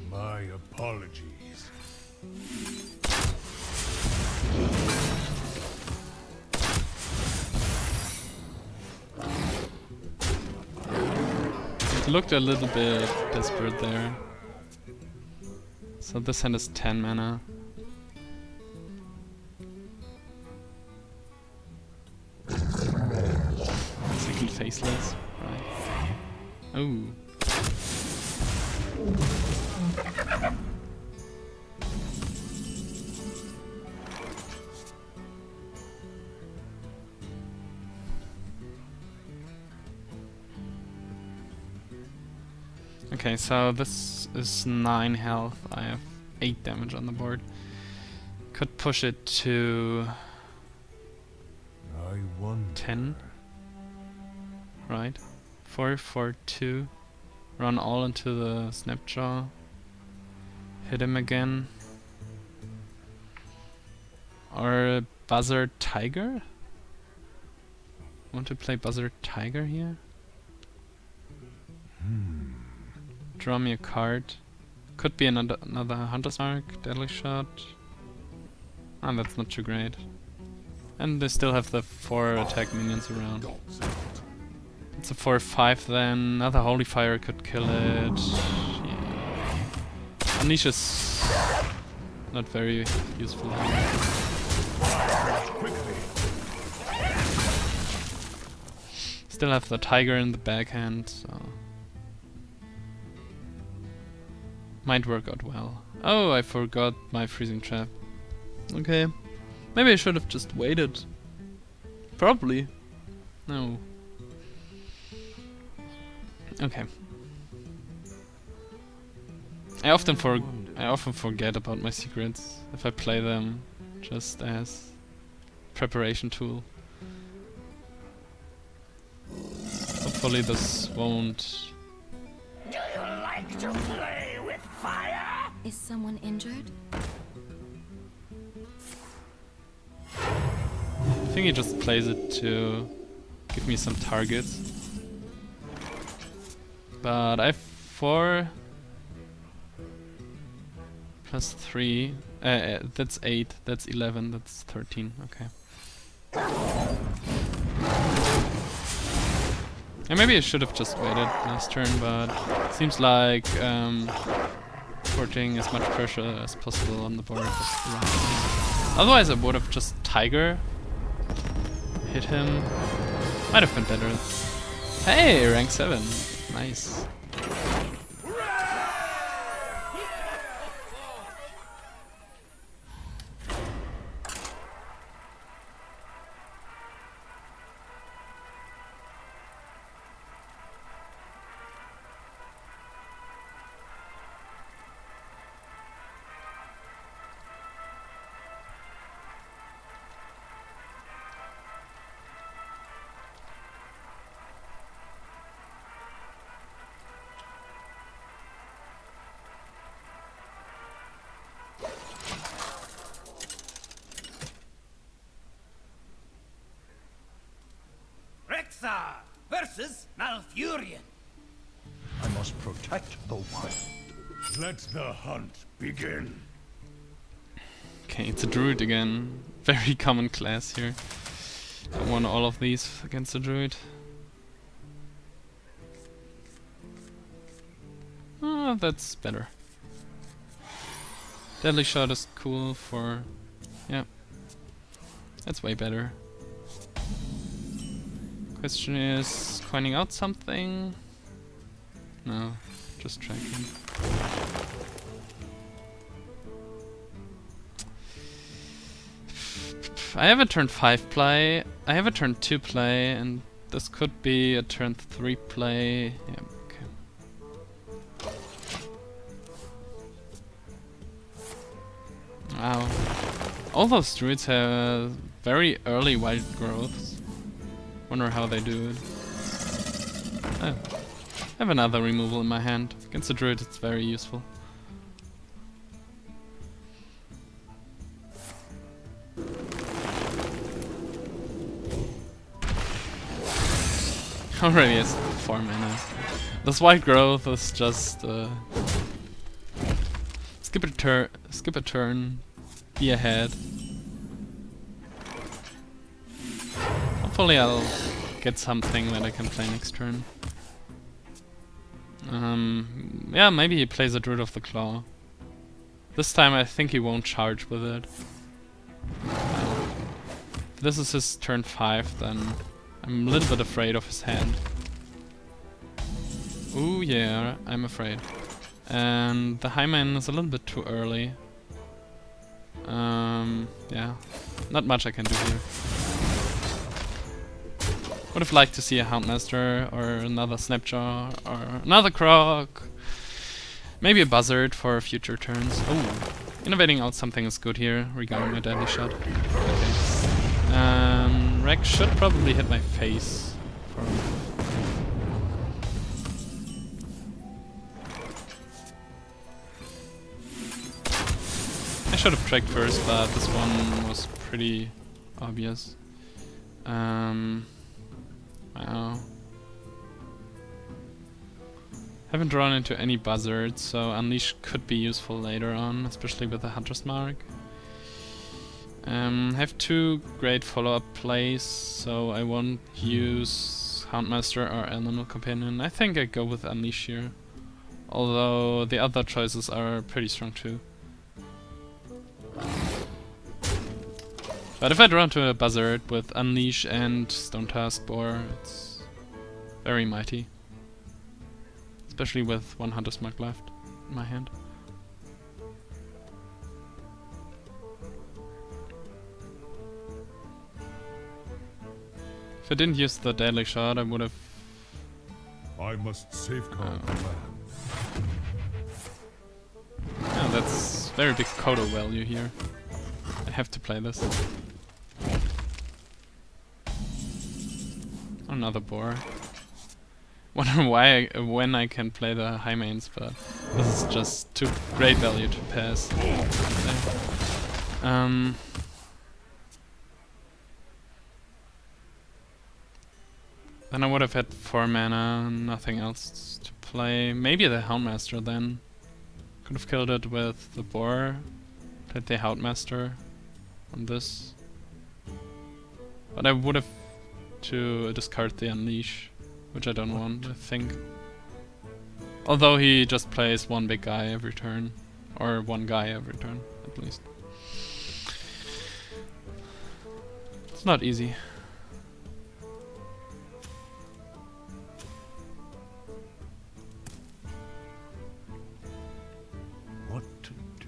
My apologies. It looked a little bit desperate there. So this hand is 10 mana. Second faceless, right? Oh. Okay, so this is 9 health. I have 8 damage on the board. Could push it to I wonder. 10. Right. 4, 4, 2. Run all into the Snapjaw. Hit him again. Or Buzzard Tiger? Want to play Buzzard Tiger here? Draw me a card. Could be another Hunter's Mark, Deadly Shot. Ah, that's not too great. And they still have the 4 attack minions around. It's a 4/5 then. Another Holy Fire could kill it. Yeah. Unleash is not very useful. Still have the tiger in the backhand, so might work out well. Oh, I forgot my freezing trap. Okay. Maybe I should have just waited. Probably. No. Okay. I often forget about my secrets if I play them just as preparation tool. Hopefully this won't. Do you like to play with fire? Is someone injured? I think he just plays it to give me some targets. But I have 4 plus 3. That's 8. That's 11. That's 13. Okay. And maybe I should have just waited last turn, but it seems like porting as much pressure as possible on the board. Otherwise, I would have just Tiger. Hit him. Might have been better. Hey, rank 7. Nice. Versus Malfurion. I must protect the wild. Let the hunt begin. Okay, it's a Druid again. Very common class here. I won all of these against the Druid. Oh, that's better. Deadly Shot is cool for... yeah. That's way better. Question is, coining out something? No, just tracking. I have a turn 5 play, I have a turn 2 play, and this could be a turn 3 play. Yeah, okay. Wow. All those druids have very early wild growths. Wonder how they do it. Oh. I have another removal in my hand. Against the druid it's very useful. Already has 4 mana. This white growth is just skip a turn, be ahead. Hopefully I'll get something that I can play next turn. Yeah, maybe he plays a Druid of the Claw. This time I think he won't charge with it. If this is his turn 5, then I'm a little bit afraid of his hand. Ooh yeah, I'm afraid. And the Hyman is a little bit too early. Yeah, not much I can do here. Would have liked to see a Houndmaster or another Snapjaw or another Croc. Maybe a Buzzard for future turns. Oh, innovating out something is good here regarding my Deadly Shot. Okay. Rex should probably hit my face. I should have tracked first, but this one was pretty obvious. Wow. Haven't drawn into any buzzards, so Unleash could be useful later on, especially with the Hunter's Mark. Have 2 great follow-up plays, so I won't use Houndmaster or Elemental Companion. I think I go with Unleash here, although the other choices are pretty strong too. But if I draw into a Buzzard with Unleash and Stone Tusk Boar, it's very mighty. Especially with 1 Hunter's Mark left in my hand. If I didn't use the Deadly Shot, I would have... I must safeguard the land. Yeah, that's very big Kodo value here. I have to play this. Another boar. Wonder why when I can play the high mains, but this is just too great value to pass. Then I would have had 4 mana, nothing else to play. Maybe the Houndmaster then. Could have killed it with the boar. Played the Houndmaster on this. But I would have to discard the Unleash, which I don't want, I think. Although he just plays 1 big guy every turn. Or 1 guy every turn, at least. It's not easy. What to do?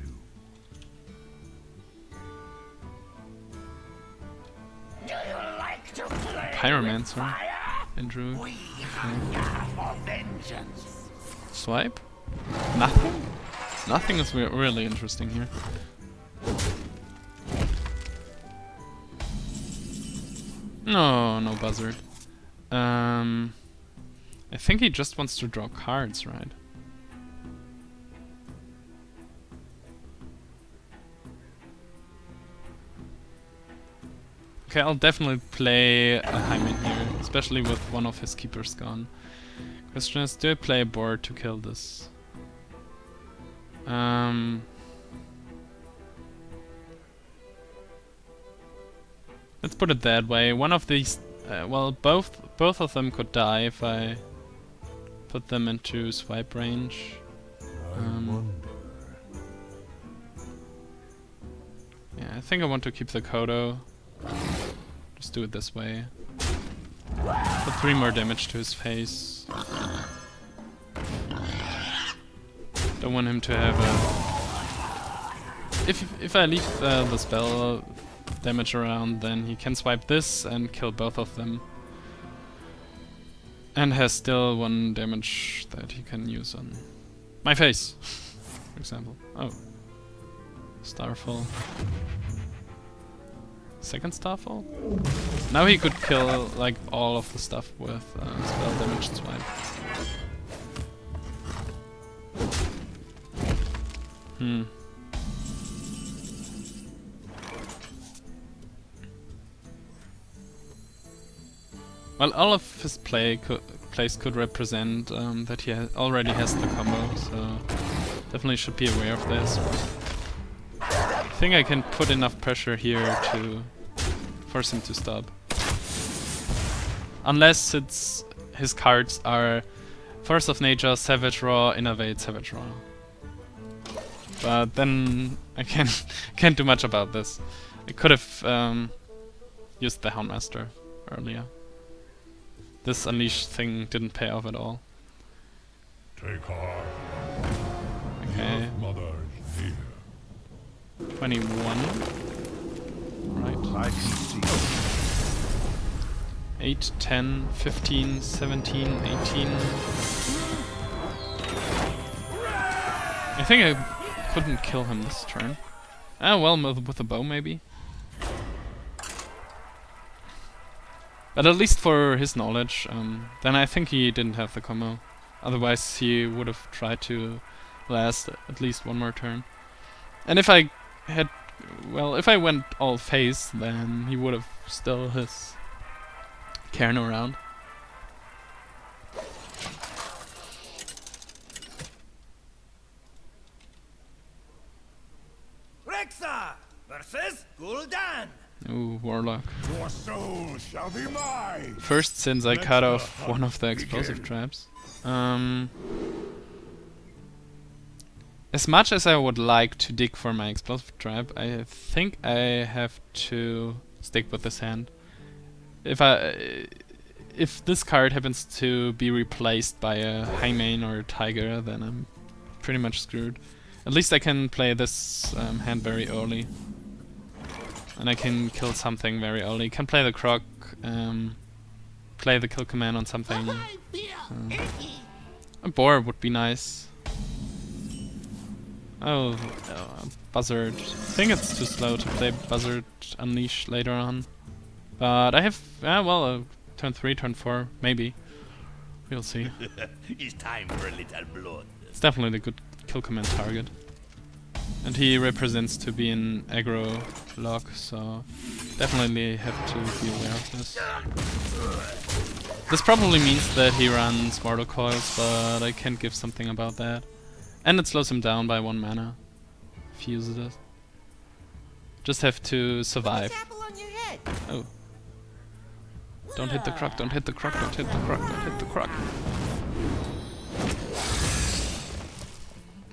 Do you like to play Pyromancer with fire? and Druid. We hunger for vengeance. Swipe? Nothing? Nothing is really interesting here. No, no Buzzard. I think he just wants to draw cards, right? Okay, I'll definitely play a Hyman here, especially with one of his keepers gone. Question is, do I play a board to kill this? Let's put it that way. One of these, well, both of them could die if I put them into swipe range. Yeah, I think I want to keep the Kodo. Just do it this way. Put 3 more damage to his face. Don't want him to have a... If I leave the spell damage around, then he can swipe this and kill both of them. And has still 1 damage that he can use on my face, for example. Oh. Starfall. Second Starfall? Now he could kill like all of the stuff with spell damage swipe. Well, all of his plays could represent that he already has the combo, so definitely should be aware of this. I think I can put enough pressure here to force him to stop. Unless his cards are Force of Nature, Savage Raw, Innovate, Savage Raw. But then I can't do much about this. I could have used the Houndmaster earlier. This Unleash thing didn't pay off at all. Take heart. Okay. Mother's near. 21. Right. I can see. 8, 10, 15, 17, 18. I think I couldn't kill him this turn. Ah, well, with a bow maybe. But at least for his knowledge, then I think he didn't have the combo. Otherwise he would have tried to last at least 1 more turn. And if I had... well, if I went all face, then he would have still his Cairn around. Rexa versus Gul'dan. Ooh, Warlock. Your soul shall be mine. First, since I cut off one of the explosive traps. As much as I would like to dig for my explosive trap, I think I have to stick with this hand. If this card happens to be replaced by a Highmane or a Tiger, then I'm pretty much screwed. At least I can play this hand very early. And I can kill something very early. Can play the Croc, play the kill command on something. A boar would be nice. Oh, Buzzard. I think it's too slow to play Buzzard Unleash later on. But I have, well, turn 3, turn 4, maybe. We'll see. It's time for a little blood. It's definitely a good kill command target. And he represents to be an aggro lock, so definitely have to be aware of this. This probably means that he runs Mortal Coils, but I can't give something about that. And it slows him down by 1 mana if he uses it. Just have to survive. Oh. Don't hit the Croc, don't hit the Croc, don't hit the Croc, don't hit the Croc.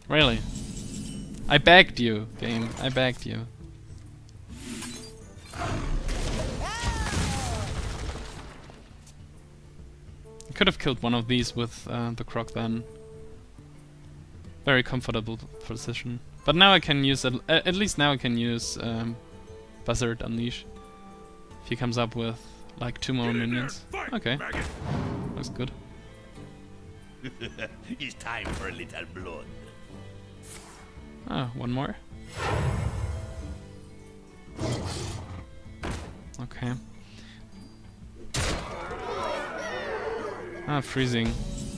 Really? I begged you, game. I begged you. I could have killed one of these with the Croc then. Very comfortable position. But now I can use it. At least now I can use Buzzard Unleash. If he comes up with like 2 more minions. Okay. Looks good. It's time for a little blood. Ah, 1 more. Okay. Ah, freezing.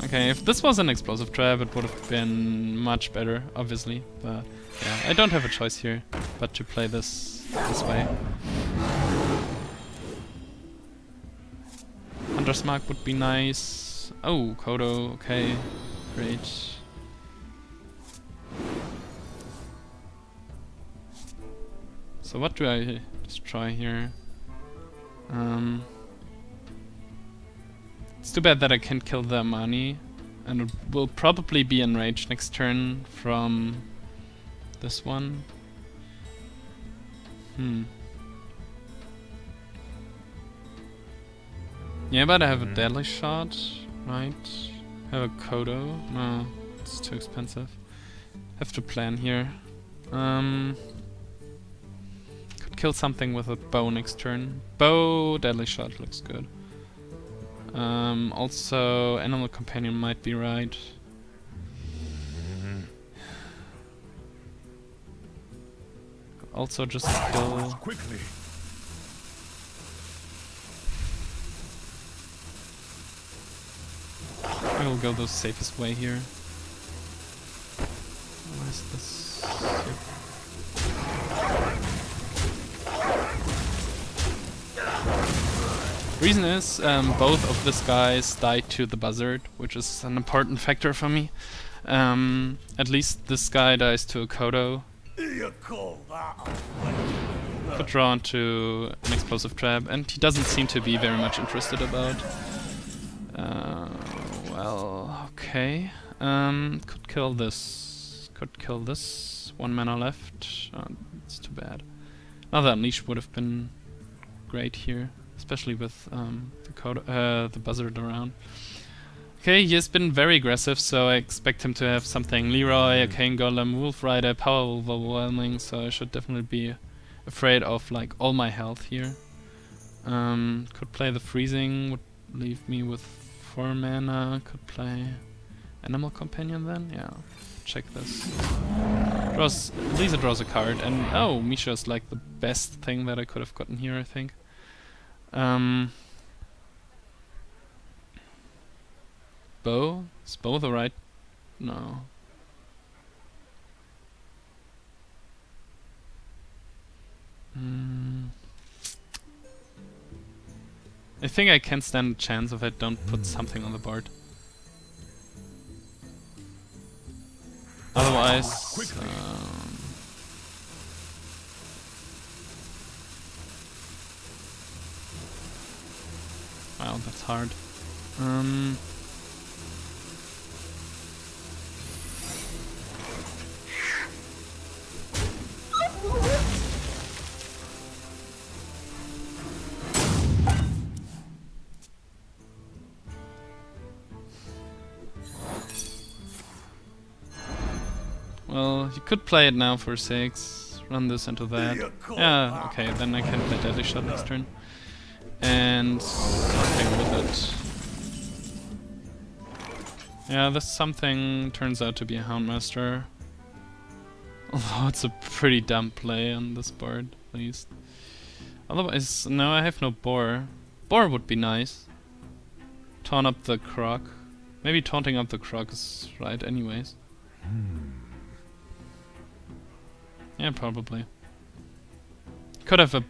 Okay, if this was an explosive trap, it would have been much better, obviously. But yeah, I don't have a choice here but to play this way. Hunter's Mark would be nice. Oh, Kodo, okay. Great. So what do I destroy here? It's too bad that I can't kill the Amani. And it will probably be enraged next turn from this one. Yeah, but I have a deadly shot, right? Have a Kodo. No, it's too expensive. Have to plan here. Could kill something with a bow next turn. Bow, deadly shot looks good. Also, animal companion might be right. Also, just kill. Quickly. I will go the safest way here. Where's this? Reason is, both of these guys died to the buzzard, which is an important factor for me. At least this guy dies to a Kodo. You call that Could draw into an explosive trap, and he doesn't seem to be very much interested about. Well, okay. Could kill this. Could kill this. 1 mana left. It's too bad. Another Unleash would have been great here, especially with the buzzard around. Okay, he has been very aggressive, so I expect him to have something Leroy, Arcane Golem, Wolf Rider, Power Overwhelming, so I should definitely be afraid of like all my health here. Could play the freezing, would leave me with 4 mana. Could play Animal Companion then? Yeah. Check this. Lisa draws a card, and oh, Misha's like the best thing that I could have gotten here, I think. Bow? Is bow the right? No. I think I can stand a chance if I don't put something on the board. Otherwise, wow, that's hard. Well, you could play it now for 6, run this into that. Yeah, okay, then I can play Deadly Shot next turn. And something with it. Yeah, this something turns out to be a Houndmaster. Although it's a pretty dumb play on this board, at least. Otherwise, no, I have no Boar. Boar would be nice. Taunt up the Croc. Maybe taunting up the Croc is right anyways. Yeah, probably. Could have a...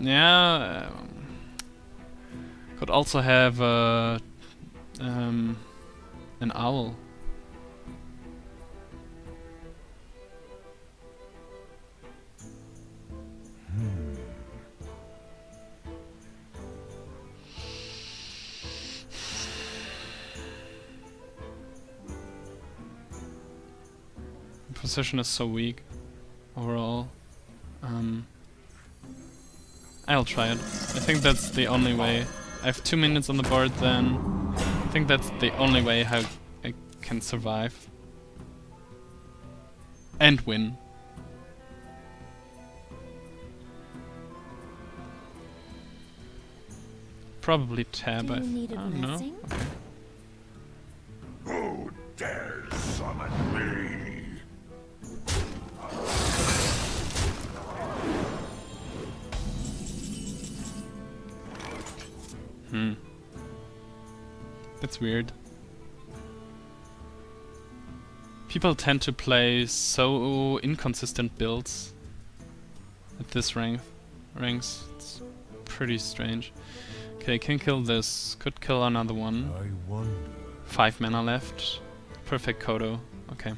yeah... could also have a... an owl. Position is so weak overall. I'll try it. I think that's the only way. I have 2 minutes on the board then. I think that's the only way how I can survive. And win. Probably tab. I don't know. Okay. Who dares summon me? That's weird. People tend to play so inconsistent builds at this ranks. It's pretty strange. Okay, can kill this. Could kill another one. I wonder. 5 mana left. Perfect Kodo. Okay.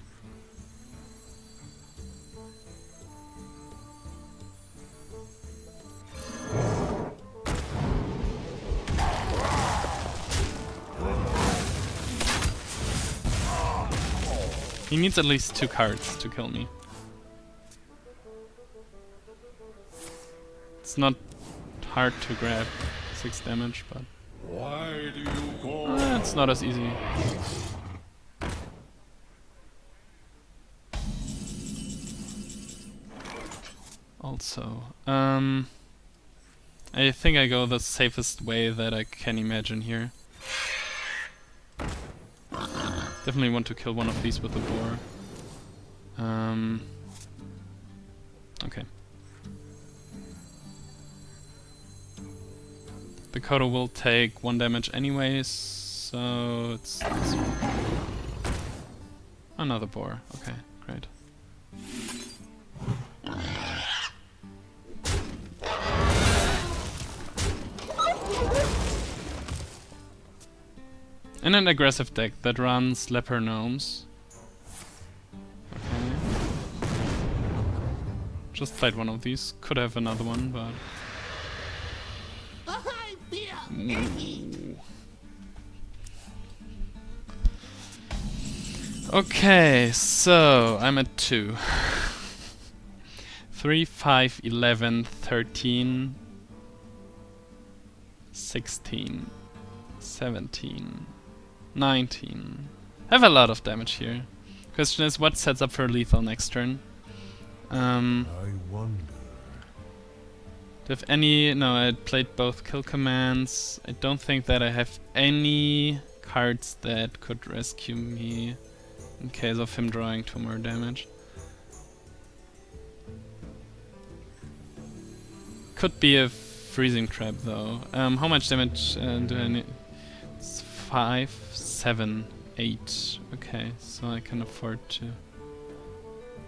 He needs at least 2 cards to kill me. It's not hard to grab 6 damage, but Why do you call? it's not as easy. Also, I think I go the safest way that I can imagine here. Definitely want to kill one of these with the boar. Okay. The Kodo will take 1 damage anyways, so it's this one. Another boar. Okay, great. And an aggressive deck that runs leper gnomes. Okay. Just played one of these. Could have another one, but ooh. Okay, so I'm at 2. 3, 5, 11, 13, 16, 17, 19. I have a lot of damage here. Question is, what sets up for lethal next turn? I wonder. Do I have any... No, I played both kill commands. I don't think that I have any cards that could rescue me in case of him drawing 2 more damage. Could be a freezing trap though. How much damage do I need? It's 5, 7, 8. Okay, so I can afford to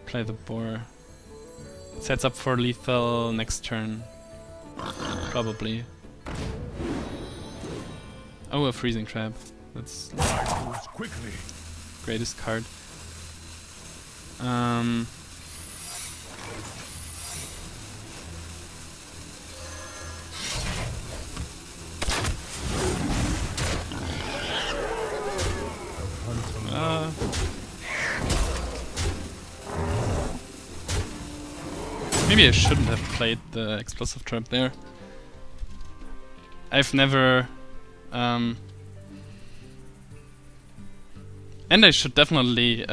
play the boar. Sets up for lethal next turn. Probably. Oh, a freezing trap. That's Light moves quickly. greatest card. Maybe I shouldn't have played the explosive trap there. I've never... and I should definitely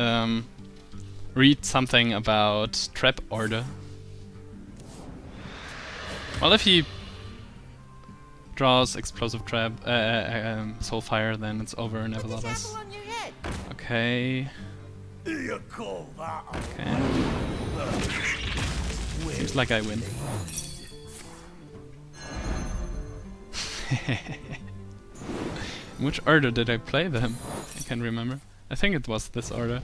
read something about trap order. Well, if he draws explosive trap, soulfire, then it's over, never love us. Okay. You call that? Okay. Seems like I win. In which order did I play them? I can't remember. I think it was this order.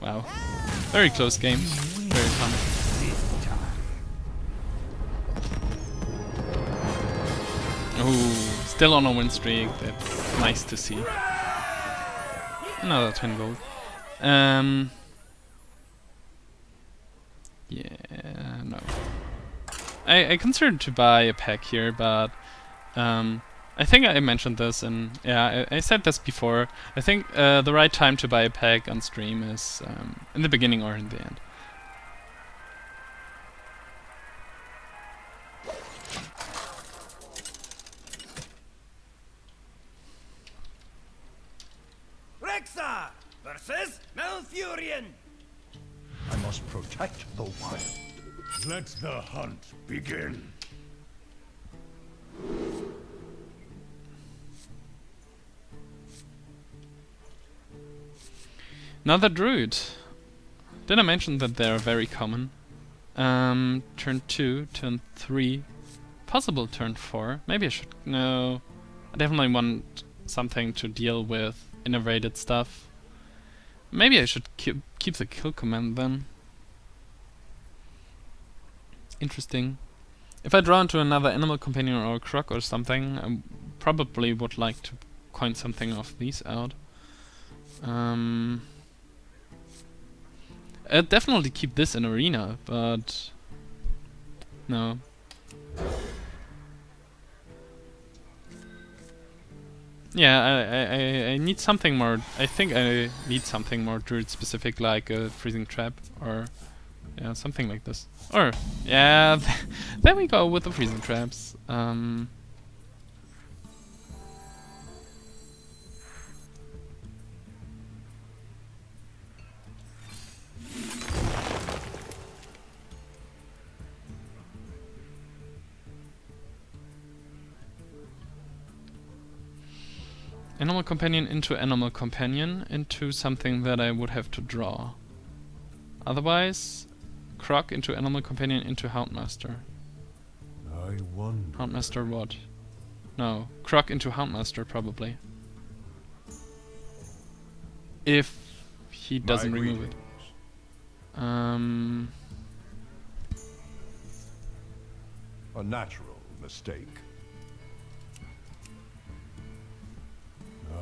Wow. Very close game. Very fun. Ooh, still on a win streak. That's nice to see. Another 10 gold. Yeah, no. I considered to buy a pack here, but I think I mentioned this, and yeah, I said this before. I think the right time to buy a pack on stream is in the beginning or in the end. Rexa versus Malfurion. I must protect the wild. Let the hunt begin. Another Druid. Did I mention that they are very common? Turn 2, turn 3, possible turn 4. Maybe I should... No. I definitely want something to deal with innovated stuff. Maybe I should keep the kill command then. Interesting. If I draw into another animal companion or a croc or something, I probably would like to coin something of these out. I'd definitely keep this in arena, but no. Yeah, I need something more. I think I need something more druid specific, like a freezing trap or yeah, something like this. Or yeah, there we go with the freezing traps. Animal companion into something that I would have to draw. Otherwise, Croc into animal companion into Houndmaster. I wonder. Houndmaster what? No, Croc into Houndmaster probably. If he doesn't remove it. A natural mistake.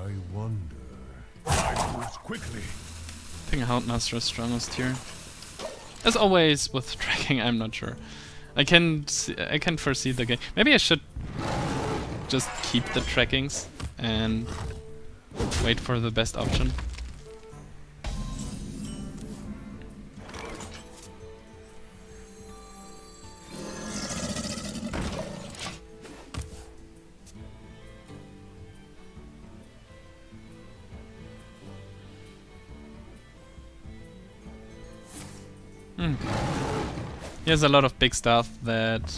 I wonder. I moves quickly. I think Houndmaster is strongest here. As always with tracking, I'm not sure. I can foresee the game. Maybe I should just keep the trackings and wait for the best option. He has a lot of big stuff that...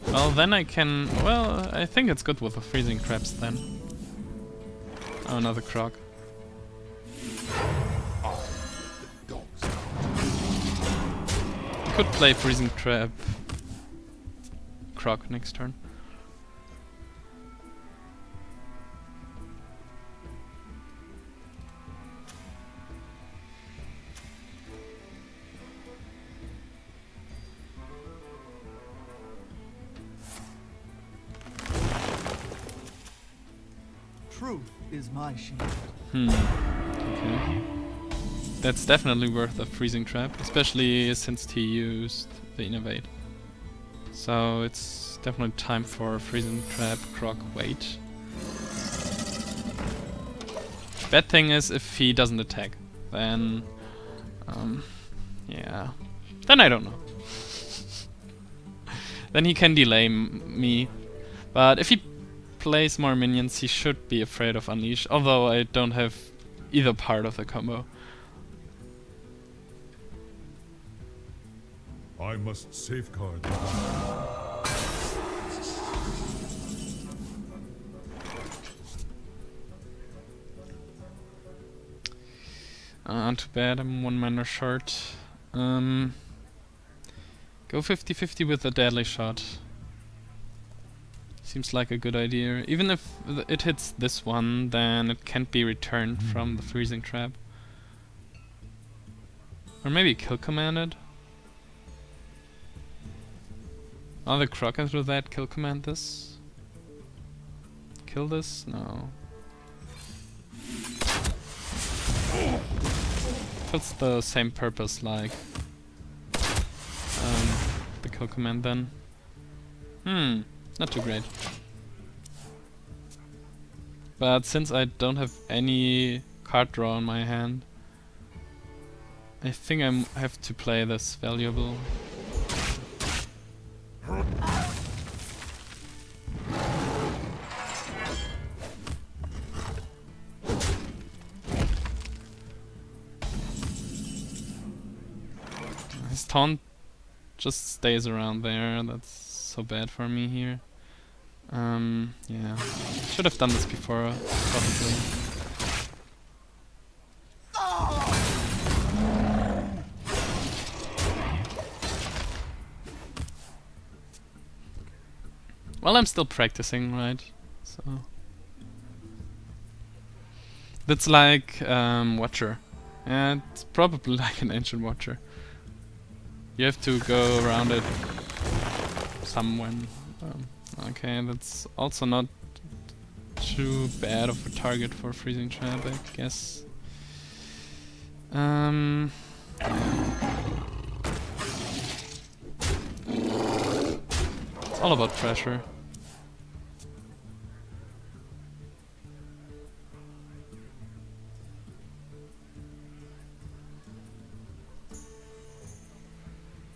Well, then I can... Well, I think it's good with the freezing traps then. Oh, another Croc. Could play freezing trap Croc next turn. Truth is my shield. Okay. That's definitely worth a freezing trap, especially since he used the innovate. So it's definitely time for a freezing trap, Croc, wait. Bad thing is if he doesn't attack, then yeah, then I don't know. Then he can delay me, but if he plays more minions, he should be afraid of Unleash, although I don't have either part of the combo. I must safeguard the Too bad, I'm 1 mana short. Go 50-50 with a deadly shot. Seems like a good idea. Even if it hits this one, then it can't be returned from the freezing trap. Or maybe kill commanded. Oh, the Croc after that kill command this? Kill this? No. That's the same purpose like the kill command then. Not too great. But since I don't have any card draw in my hand, I think I have to play this valuable. His taunt just stays around there, that's so bad for me here. Yeah, should have done this before, probably. Well, I'm still practicing, right? So that's like Watcher. Yeah, it's probably like an Ancient Watcher. You have to go around it somewhere. Okay, that's also not too bad of a target for freezing trap, I guess. It's all about pressure.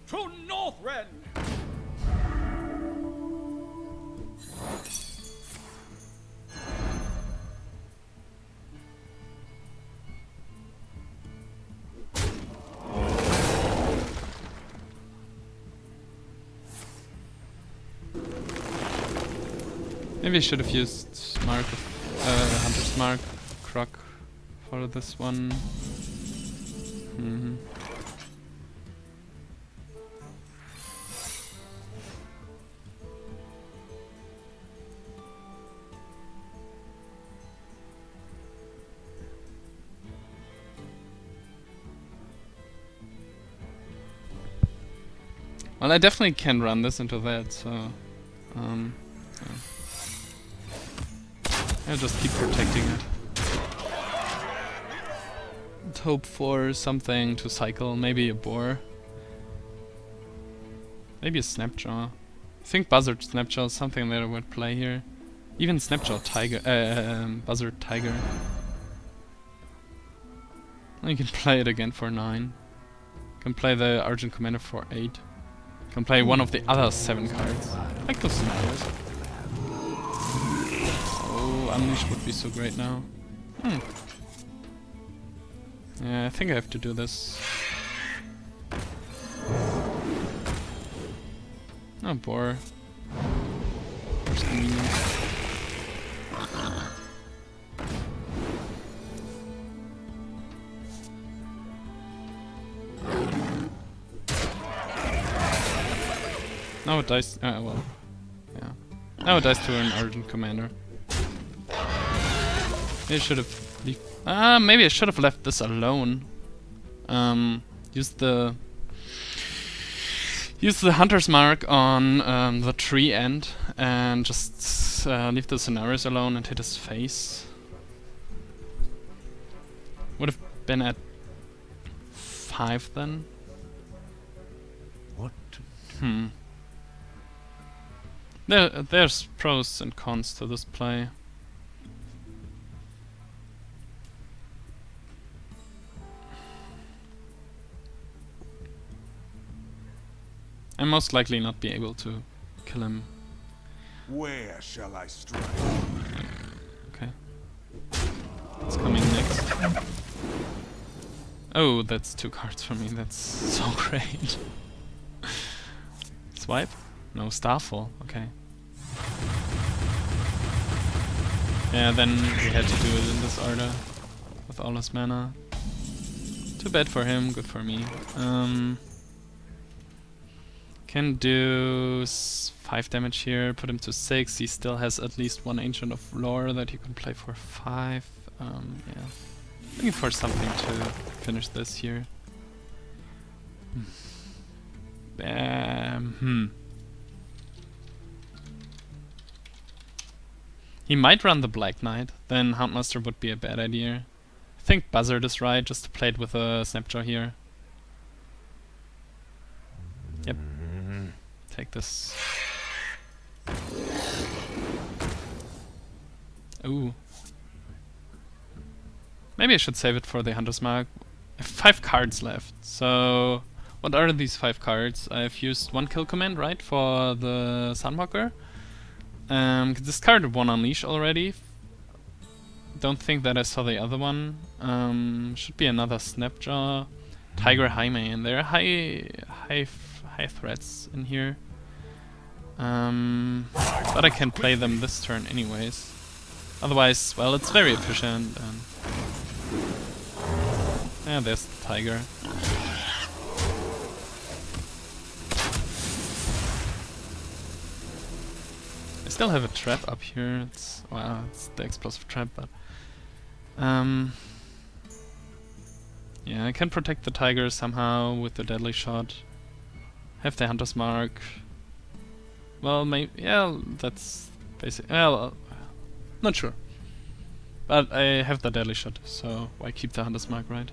To Northrend! Maybe I should have used Hunter's Mark Croc for this one. Well, I definitely can run this into that, so yeah. I'll just keep protecting it. And hope for something to cycle, maybe a boar. Maybe a Snapjaw. I think Buzzard Snapjaw is something that I would play here. Even Snapjaw Tiger, Buzzard Tiger. You can play it again for 9. Can play the Argent Commander for 8. Can play one of the other 7 cards. I like those scenarios. Oh, Unleash would be so great now. Yeah, I think I have to do this. Oh, boar. Where's the minions? Now it dies. Well, yeah. Now it dies to an Argent Commander. Maybe I should have maybe I should have left this alone. Use the Hunter's Mark on the tree end and just leave the scenarios alone and hit his face. Would have been at 5 then. What to do? There's pros and cons to this play. I most likely not be able to kill him. Where shall I strike? Okay. What's coming next? Oh, that's 2 cards for me. That's so great. Swipe? No, Starfall. Okay. Yeah, then we had to do it in this order with all his mana. Too bad for him, good for me. Can do 5 damage here, put him to 6. He still has at least 1 Ancient of Lore that you can play for 5. Yeah. Looking for something to finish this here. He might run the Black Knight, then Houndmaster would be a bad idea. I think Buzzard is right, just to play it with a Snapjaw here. Yep. Take this. Ooh. Maybe I should save it for the Hunter's Mark. I have 5 cards left, so... What are these 5 cards? I've used 1 kill command, right, for the Sunwalker. Discarded 1 Unleash already. Don't think that I saw the other one. Should be another Snapjaw. Tiger Highmane. There are high threats in here. But I can play them this turn anyways. Otherwise, well, it's very efficient. And yeah, there's the Tiger. I still have a trap up here. It's the explosive trap, but yeah, I can protect the Tiger somehow with the deadly shot. Have the Hunter's Mark. Well, maybe, yeah, that's basic. Well, not sure. But I have the deadly shot, so why keep the Hunter's Mark, right?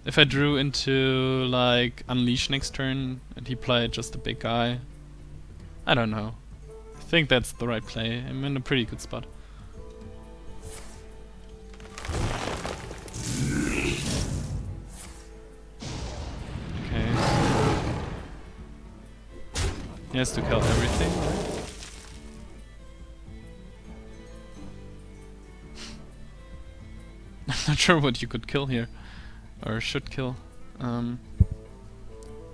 If I drew into like Unleash next turn and he played just a big guy, I don't know. I think that's the right play. I'm in a pretty good spot. Okay. He has to kill everything, right? I'm not sure what you could kill here. Or should kill.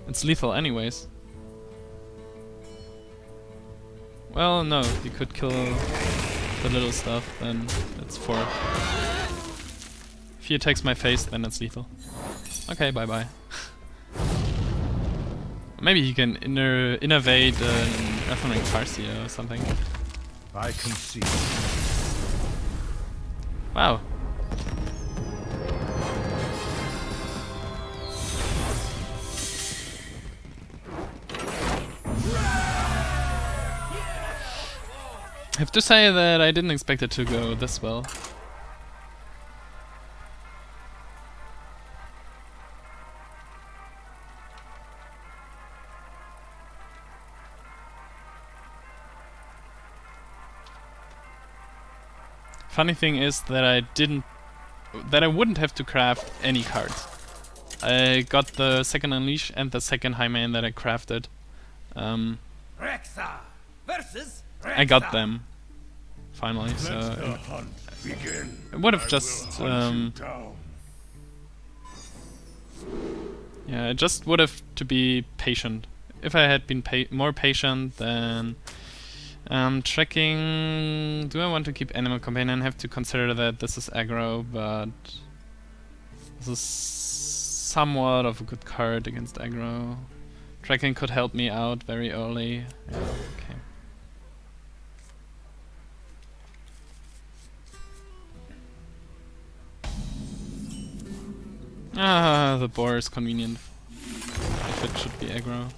It's lethal anyways. Well, no, you could kill the little stuff, then it's 4. If he attacks my face, then it's lethal. Okay, bye bye. Maybe he can innovate an Earthring Farseer or something. I concede. Wow. I have to say that I didn't expect it to go this well. Funny thing is that I wouldn't have to craft any cards. I got the second Unleash and the second High Main that I crafted. Rexa versus Rexa. I got them finally, Let the so hunt begin. it would have I just will hunt you down. yeah, it just would have to be patient. If I had been more patient, then tracking. Do I want to keep Animal Companion? I have to consider that this is aggro, but this is somewhat of a good card against aggro. Tracking could help me out very early. Yeah, okay. Ah, the boar is convenient if it should be aggro.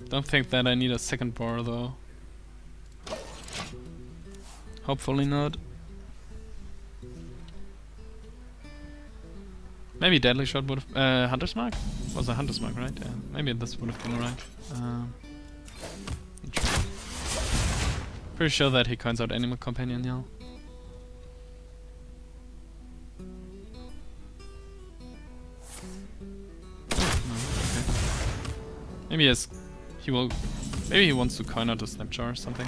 Don't think that I need a second boar though. Hopefully not. Maybe Deadly Shot would have... Hunter's Mark? Was a Hunter's Mark, right? Yeah. Maybe this would have been right. Not sure. Pretty sure that he coins out Animal Companion now. Maybe maybe he wants to coin out a Snapjaw or something.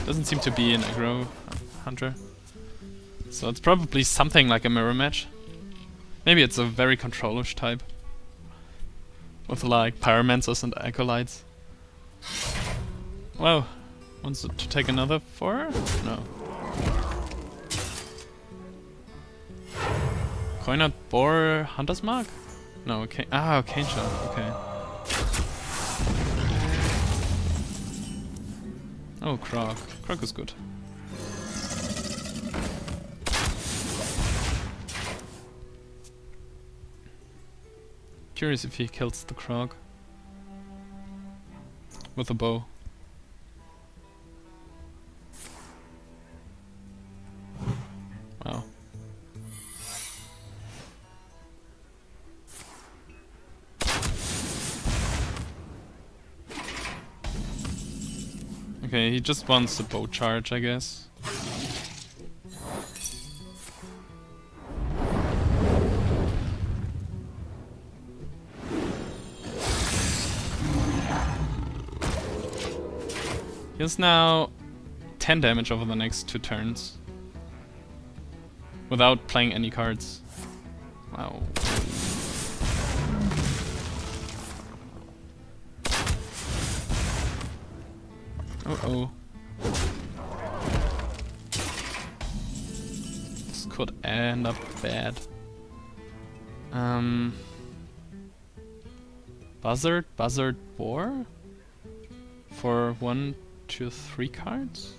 Doesn't seem to be an aggro hunter. So it's probably something like a mirror match. Maybe it's a very controlish type. With like pyromancers and acolytes. Wow. Wants to take another 4? No. Coin out boar Hunter's Mark? No, okay. Ah, Cane Shot, okay. Oh, Croc. Croc is good. Curious if he kills the Croc. With a bow. Wow. Okay, he just wants the bow charge, I guess. He has now 10 damage over the next 2 turns. Without playing any cards. Wow. Uh-oh. This could end up bad. Buzzard Boar? For 1, 2, 3 cards?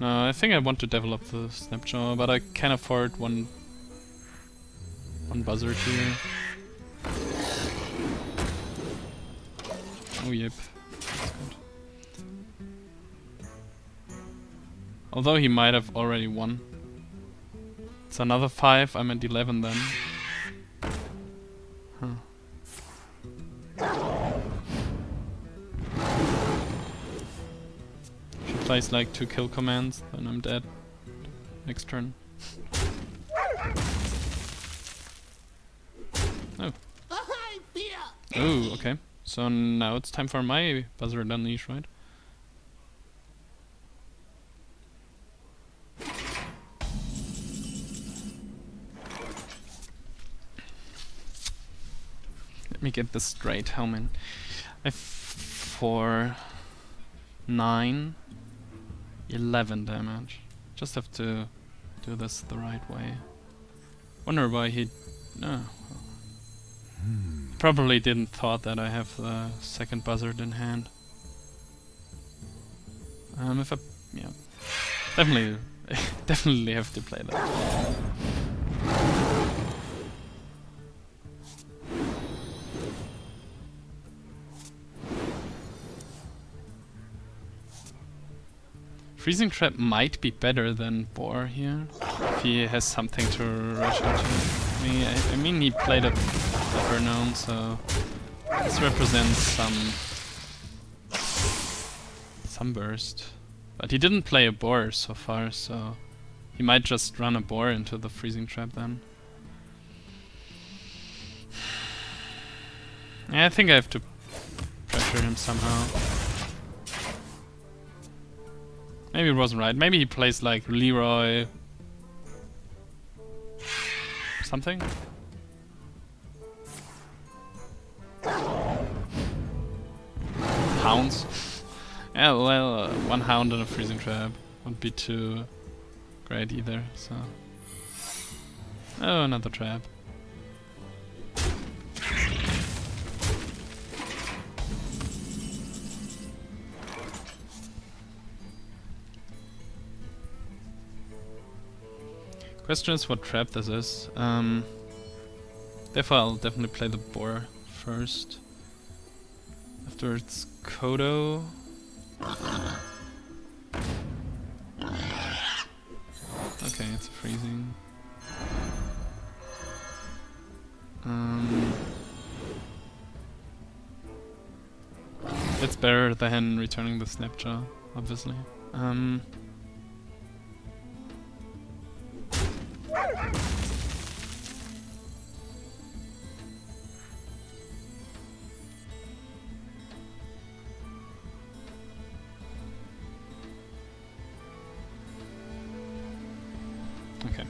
No, I think I want to develop the Snapjaw, but I can afford one Buzzard here. Oh yep. That's good. Although he might have already won. It's another 5, I'm at 11 then. Huh. If he plays like 2 kill commands, then I'm dead. Next turn. Oh. Oh, okay. So now it's time for my Buzzard Unleash, right? Let me get this straight. How many? I have 4, 9, 11 damage. Just have to do this the right way. Wonder why he... No. Probably didn't thought that I have the second Buzzard in hand. If I... Yeah. Definitely... definitely have to play that. Freezing Trap might be better than Boar here, if he has something to rush into me. I mean, he played a Leper Gnome, so this represents some burst. But he didn't play a Boar so far, so he might just run a Boar into the Freezing Trap then. Yeah, I think I have to pressure him somehow. Maybe it wasn't right. Maybe he plays like Leroy... something? Hounds? Yeah, well, one Hound and a Freezing Trap wouldn't be too great either, so... Oh, another trap. Question is what trap this is. Therefore I'll definitely play the Boar first. Afterwards Kodo. Okay, it's freezing. It's better than returning the Snapjaw, obviously. Okay.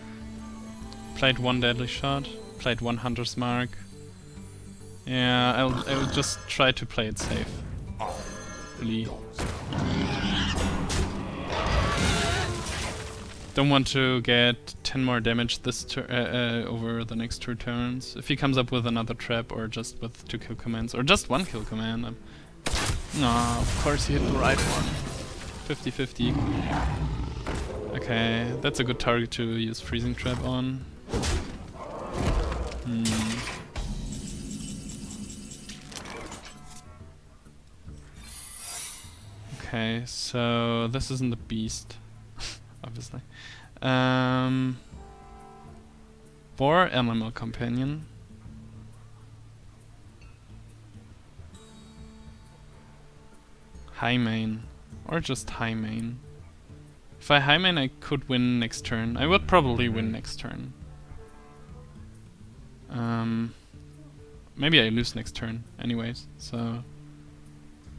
Played one Deadly Shot, played one Hunter's Mark. Yeah, I'll just try to play it safe. Really. Don't want to get 10 more damage this over the next 2 turns. If he comes up with another trap or just with 2 kill commands or just 1 kill command. No, of course he hit the right one. 50-50. Okay, that's a good target to use Freezing Trap on. Okay, so this isn't the beast, obviously. Boar, Animal Companion. High main, or just high main. If I high main, I could win next turn. I would probably win next turn. Maybe I lose next turn, anyways. So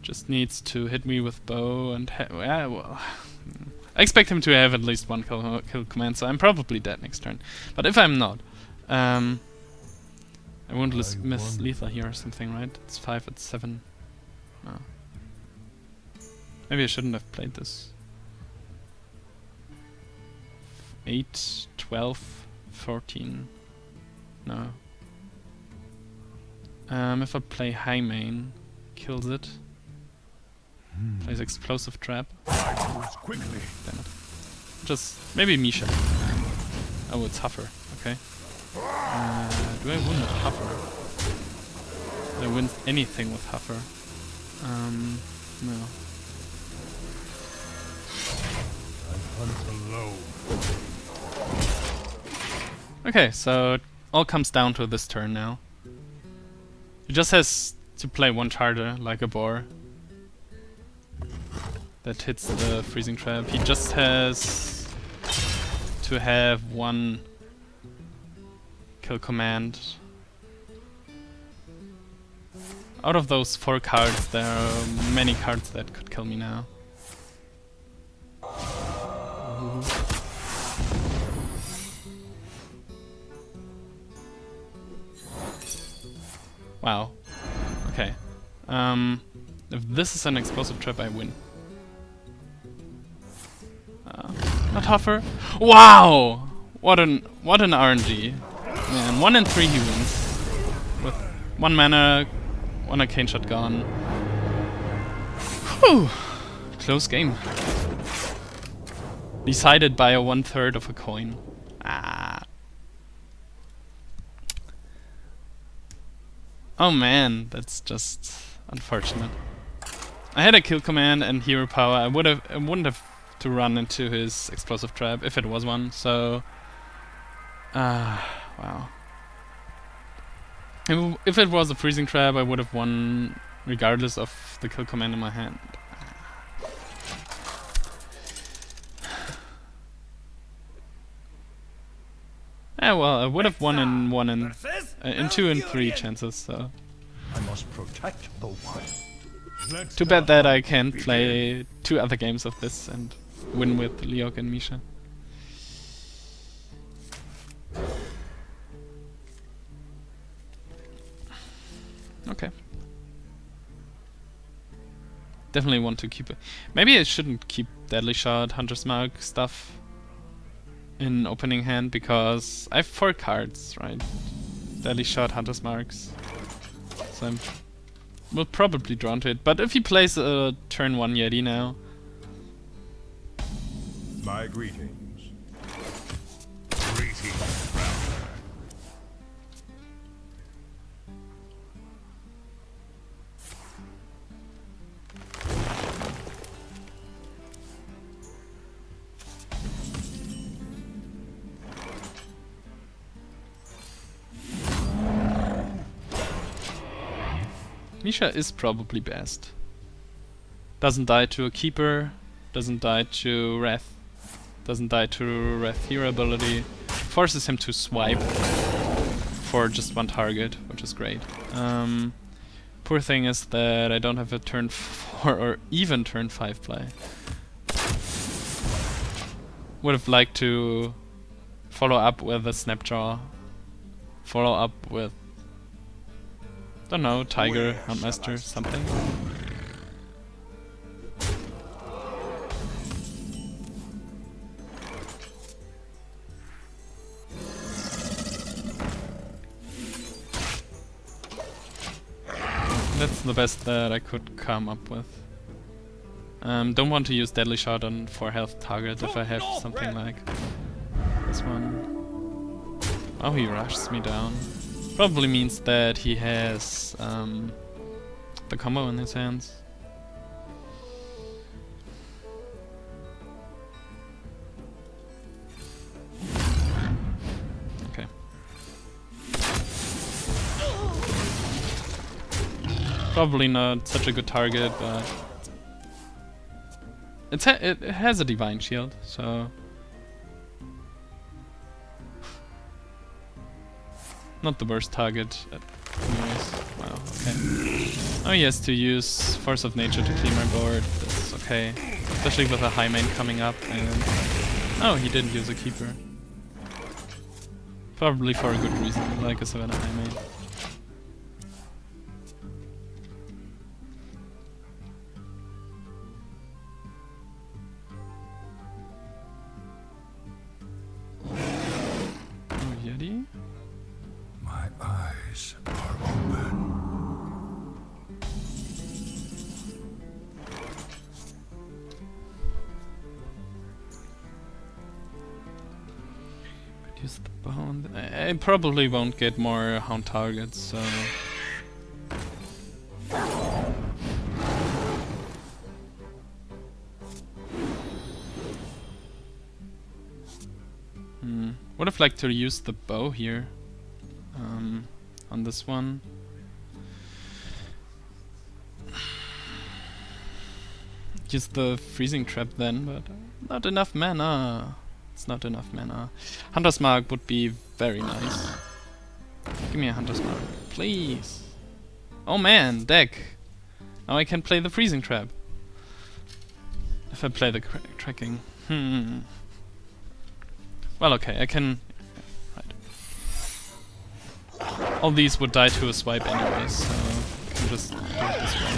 just needs to hit me with bow and yeah, well, I expect him to have at least 1 kill command, so I'm probably dead next turn. But if I'm not, I won't miss lethal here or something, right? It's 5, it's 7. No. Maybe I shouldn't have played this. 8, 12, 14. No. If I play high main, kills it. Plays explosive trap. Quickly. Damn it. Just maybe Misha. Oh, it's Huffer. Okay. Do I win with Huffer? Do I win anything with Huffer? No. I hunt alone. Okay, so it all comes down to this turn now. He just has to play 1 charger like a boar. That hits the freezing trap. He just has to have 1 kill command. out of those 4 cards, there are many cards that could kill me now. Wow. Okay. If this is an explosive trap, I win. Not tougher. Wow! What an RNG. Man, 1 in 3 he wins. With 1 mana, 1 arcane shot gone. Whew! Close game. Decided by a 1/3 of a coin. Ah. Oh man, that's just unfortunate. I had a kill command and hero power. I wouldn't have to run into his explosive trap if it was one. So, wow. If it was a freezing trap, I would have won regardless of the kill command in my hand. Yeah, well, I would have won in 2 and 3 chances. So. I must protect the wild. Too bad that I can't play 2 other games of this and win with Leok and Misha. Okay. Definitely want to keep it. Maybe I shouldn't keep Deadly Shot, Hunter's Mark stuff in opening hand because I have 4 cards, right? Deadly Shot, Hunter's Marks. So I'm will probably drawn to it. But if he plays a turn 1 Yeti now. My greetings. Greetings, Traveler. Misha is probably best. Doesn't die to a keeper, doesn't die to Wrath, doesn't die to Wrath hero ability, forces him to swipe for just 1 target, which is great. Poor thing is that I don't have a turn 4 or even turn 5 play. Would have liked to follow up with a Snapjaw, follow up with don't know, Tiger, Huntmaster, something. That's the best that I could come up with. Don't want to use Deadly Shot on 4 health target if I have something like this one. Oh, he rushes me down. Probably means that he has the combo in his hands. Okay. Probably not such a good target, but it has a Divine Shield, so not the worst target. Anyways, wow, okay. Oh, he has to use Force of Nature to clean my board. That's okay. Especially with a high main coming up. And oh, he didn't use a keeper. Probably for a good reason, like a Savannah high main. Oh, Yeti? My eyes are open. Use the bone. I probably won't get more hound targets, so. Would have liked to use the bow here. On this one. Use the freezing trap then, but not enough mana. It's not enough mana. Hunter's Mark would be very nice. Give me a Hunter's Mark, please. Oh man, deck. Now I can play the freezing trap. If I play the tracking. Well, okay, I can... Right. All these would die to a swipe anyway, so I can just do it this way.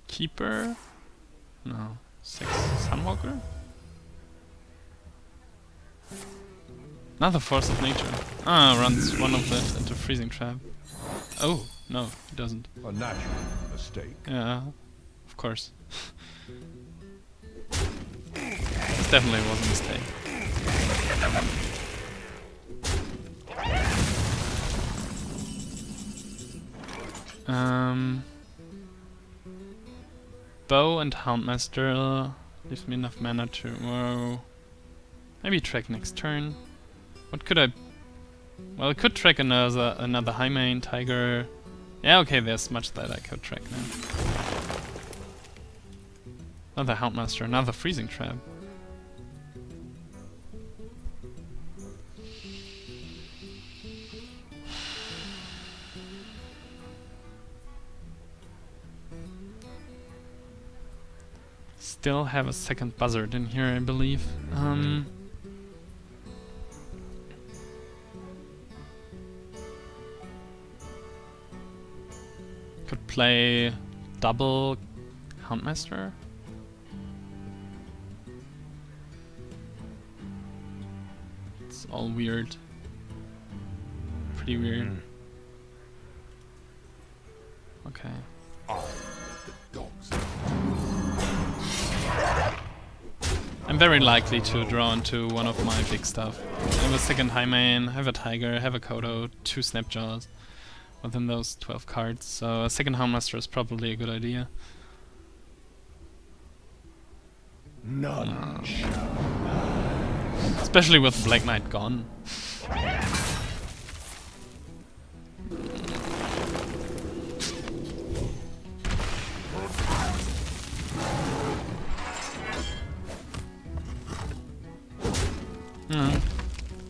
Keeper? No. 6 Sunwalker? Another Force of Nature. Ah, runs one of that into Freezing Trap. Oh, no, he doesn't. A natural mistake. Yeah, of course. This definitely was a mistake. Bow and Houndmaster leaves me enough mana to... Whoa. Maybe track next turn. What could I... Well, I could track another High Mane, Tiger... Yeah, okay, there's much that I could track now. Another Houndmaster, another Freezing Trap. Still have a second buzzard in here, I believe. Could play double Houndmaster. It's all weird. Pretty weird. Okay. I'm very likely to draw into one of my big stuff. I have a second High Mane, I have a Tiger, I have a Kodo, 2 Snapjaws within those 12 cards, so a second Houndmaster is probably a good idea. None. Especially with Black Knight gone.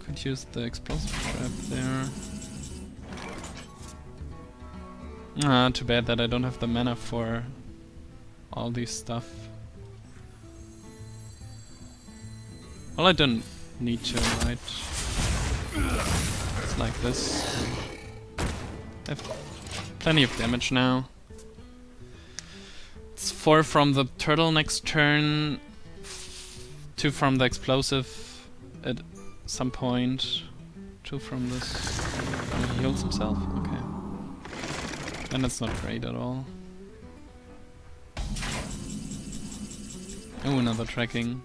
Could use the explosive trap there. Too bad that I don't have the mana for all these stuff. Well, I don't need to, right? It's like this. I have plenty of damage now. It's 4 from the turtle next turn, 2 from the explosive at some point, 2 from this. He heals himself? Okay. Then it's not great at all. Oh, another tracking.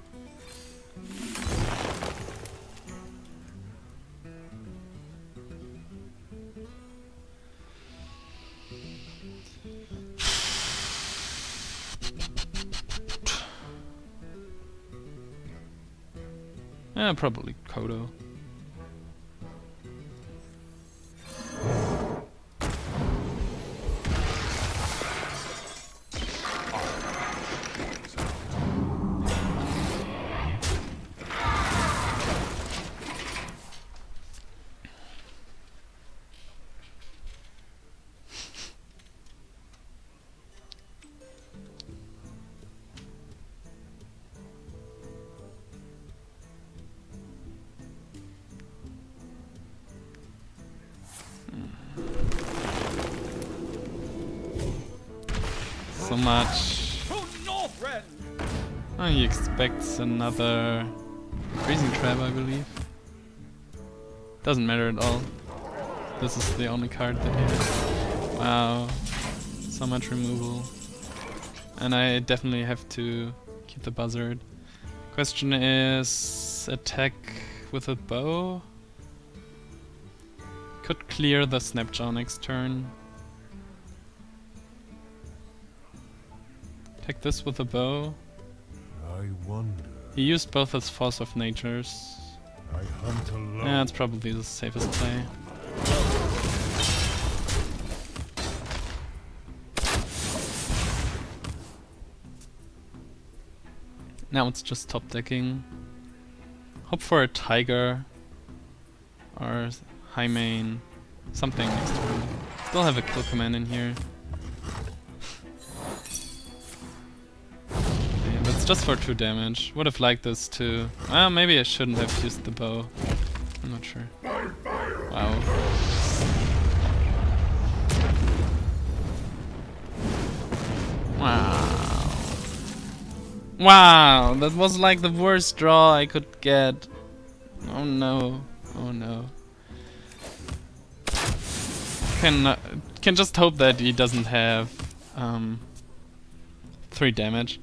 Yeah, probably Kodo. So much. Oh, he expects another freezing trap, I believe. Doesn't matter at all. This is the only card that he has. Wow. So much removal. And I definitely have to keep the buzzard. Question is... attack with a bow? Could clear the Snapjaw next turn. Attack this with a bow. I wonder. He used both his Force of Natures. I hunt alone. Yeah, it's probably the safest play. Now it's just top decking. Hope for a Tiger or High Main, something next turn. Still have a kill command in here. Okay, that's just for 2 damage. Would have liked this too. Well, maybe I shouldn't have used the bow. I'm not sure. Wow. Wow. Wow, that was like the worst draw I could get. Oh no. Oh no. Can just hope that he doesn't have 3 damage.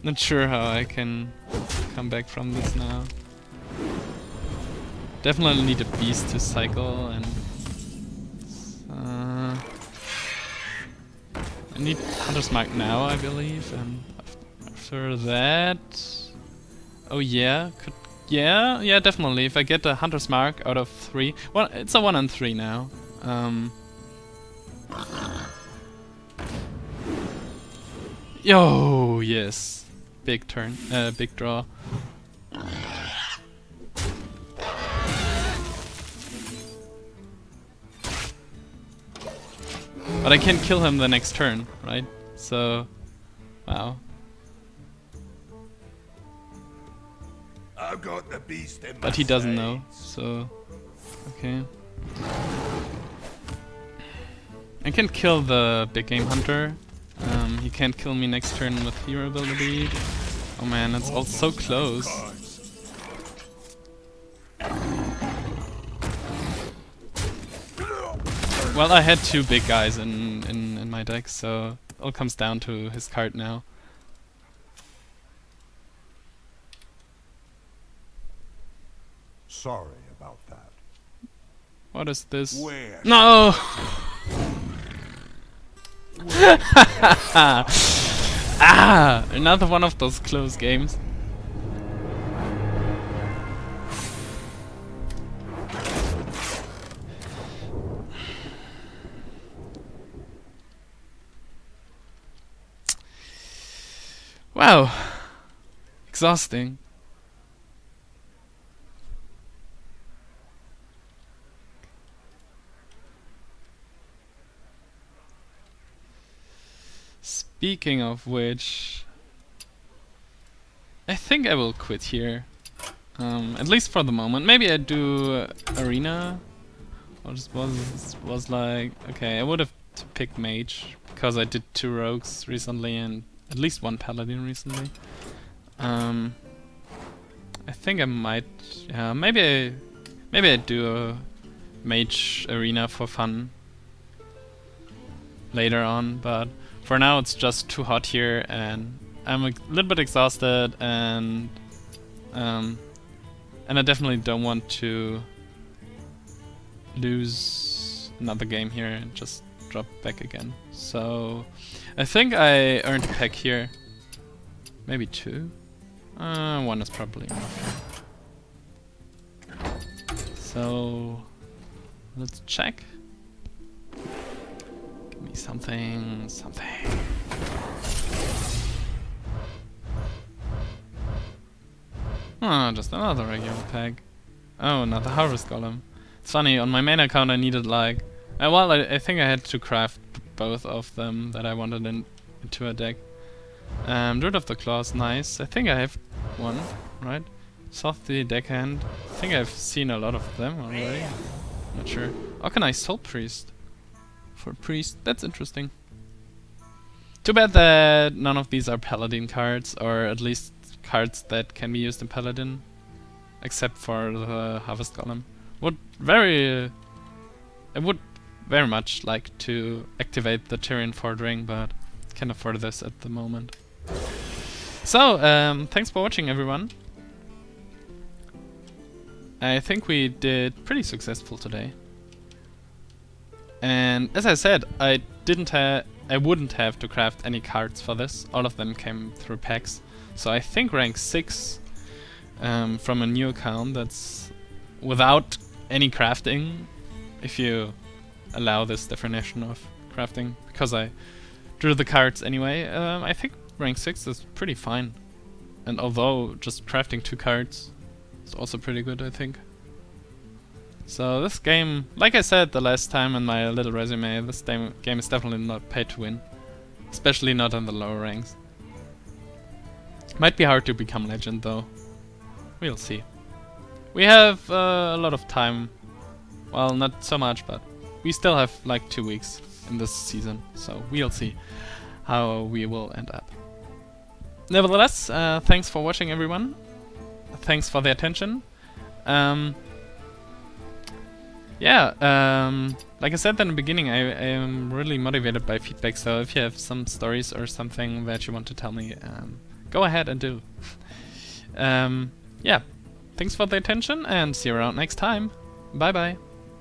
Not sure how I can come back from this now. Definitely need a beast to cycle, and I need Hunter's Mark now, I believe, and after that, oh yeah, yeah, definitely. If I get a Hunter's Mark out of 3, well, it's a 1 and 3 now. Yo, yes, big turn, big draw. But I can kill him the next turn, right? So, wow. I've got the beast in But he doesn't know, so okay. I can kill the big game hunter. He can't kill me next turn with hero ability. Oh man, it's all so close. Well, I had 2 big guys in my deck, so it all comes down to his card now. Sorry about that. What is this? Where? No! Ah! Another one of those close games. Wow. Exhausting. Speaking of which, I think I will quit here. At least for the moment. Maybe I do arena. Or just was like, okay, I would have picked mage because I did 2 rogues recently and at least 1 paladin recently. I think I might, yeah, maybe I do a mage arena for fun later on, but for now it's just too hot here and I'm a little bit exhausted, and I definitely don't want to lose another game here and just drop back again. So I think I earned a pack here. Maybe 2? 1 is probably enough. So let's check. Give me something. Oh, just another regular pack. Oh, another Harvest Golem. It's funny, on my main account I needed like... well, I think I had to craft both of them that I wanted into a deck. Druid of the Claws, nice. I think I have 1, right? Softy Deckhand. I think I've seen a lot of them already. Not sure. Organized Soul Priest. For Priest, that's interesting. Too bad that none of these are Paladin cards, or at least cards that can be used in Paladin, except for the Harvest Golem. I would very much like to activate the Tyrian Fordring, but can't afford this at the moment. So, thanks for watching, everyone. I think we did pretty successful today. And as I said, I wouldn't have to craft any cards for this. All of them came through packs. So I think rank 6 from a new account, that's without any crafting, if you allow this definition of crafting, because I drew the cards anyway. I think rank 6 is pretty fine. And although just crafting 2 cards is also pretty good, I think. So this game, like I said the last time in my little resume, this game is definitely not pay to win. Especially not in the lower ranks. Might be hard to become legend though. We'll see. We have a lot of time. Well, not so much, but we still have like 2 weeks in this season. So we'll see how we will end up. Nevertheless, thanks for watching everyone. Thanks for the attention. Like I said in the beginning, I am really motivated by feedback, so if you have some stories or something that you want to tell me, go ahead and do. Yeah, thanks for the attention and see you around next time. Bye bye.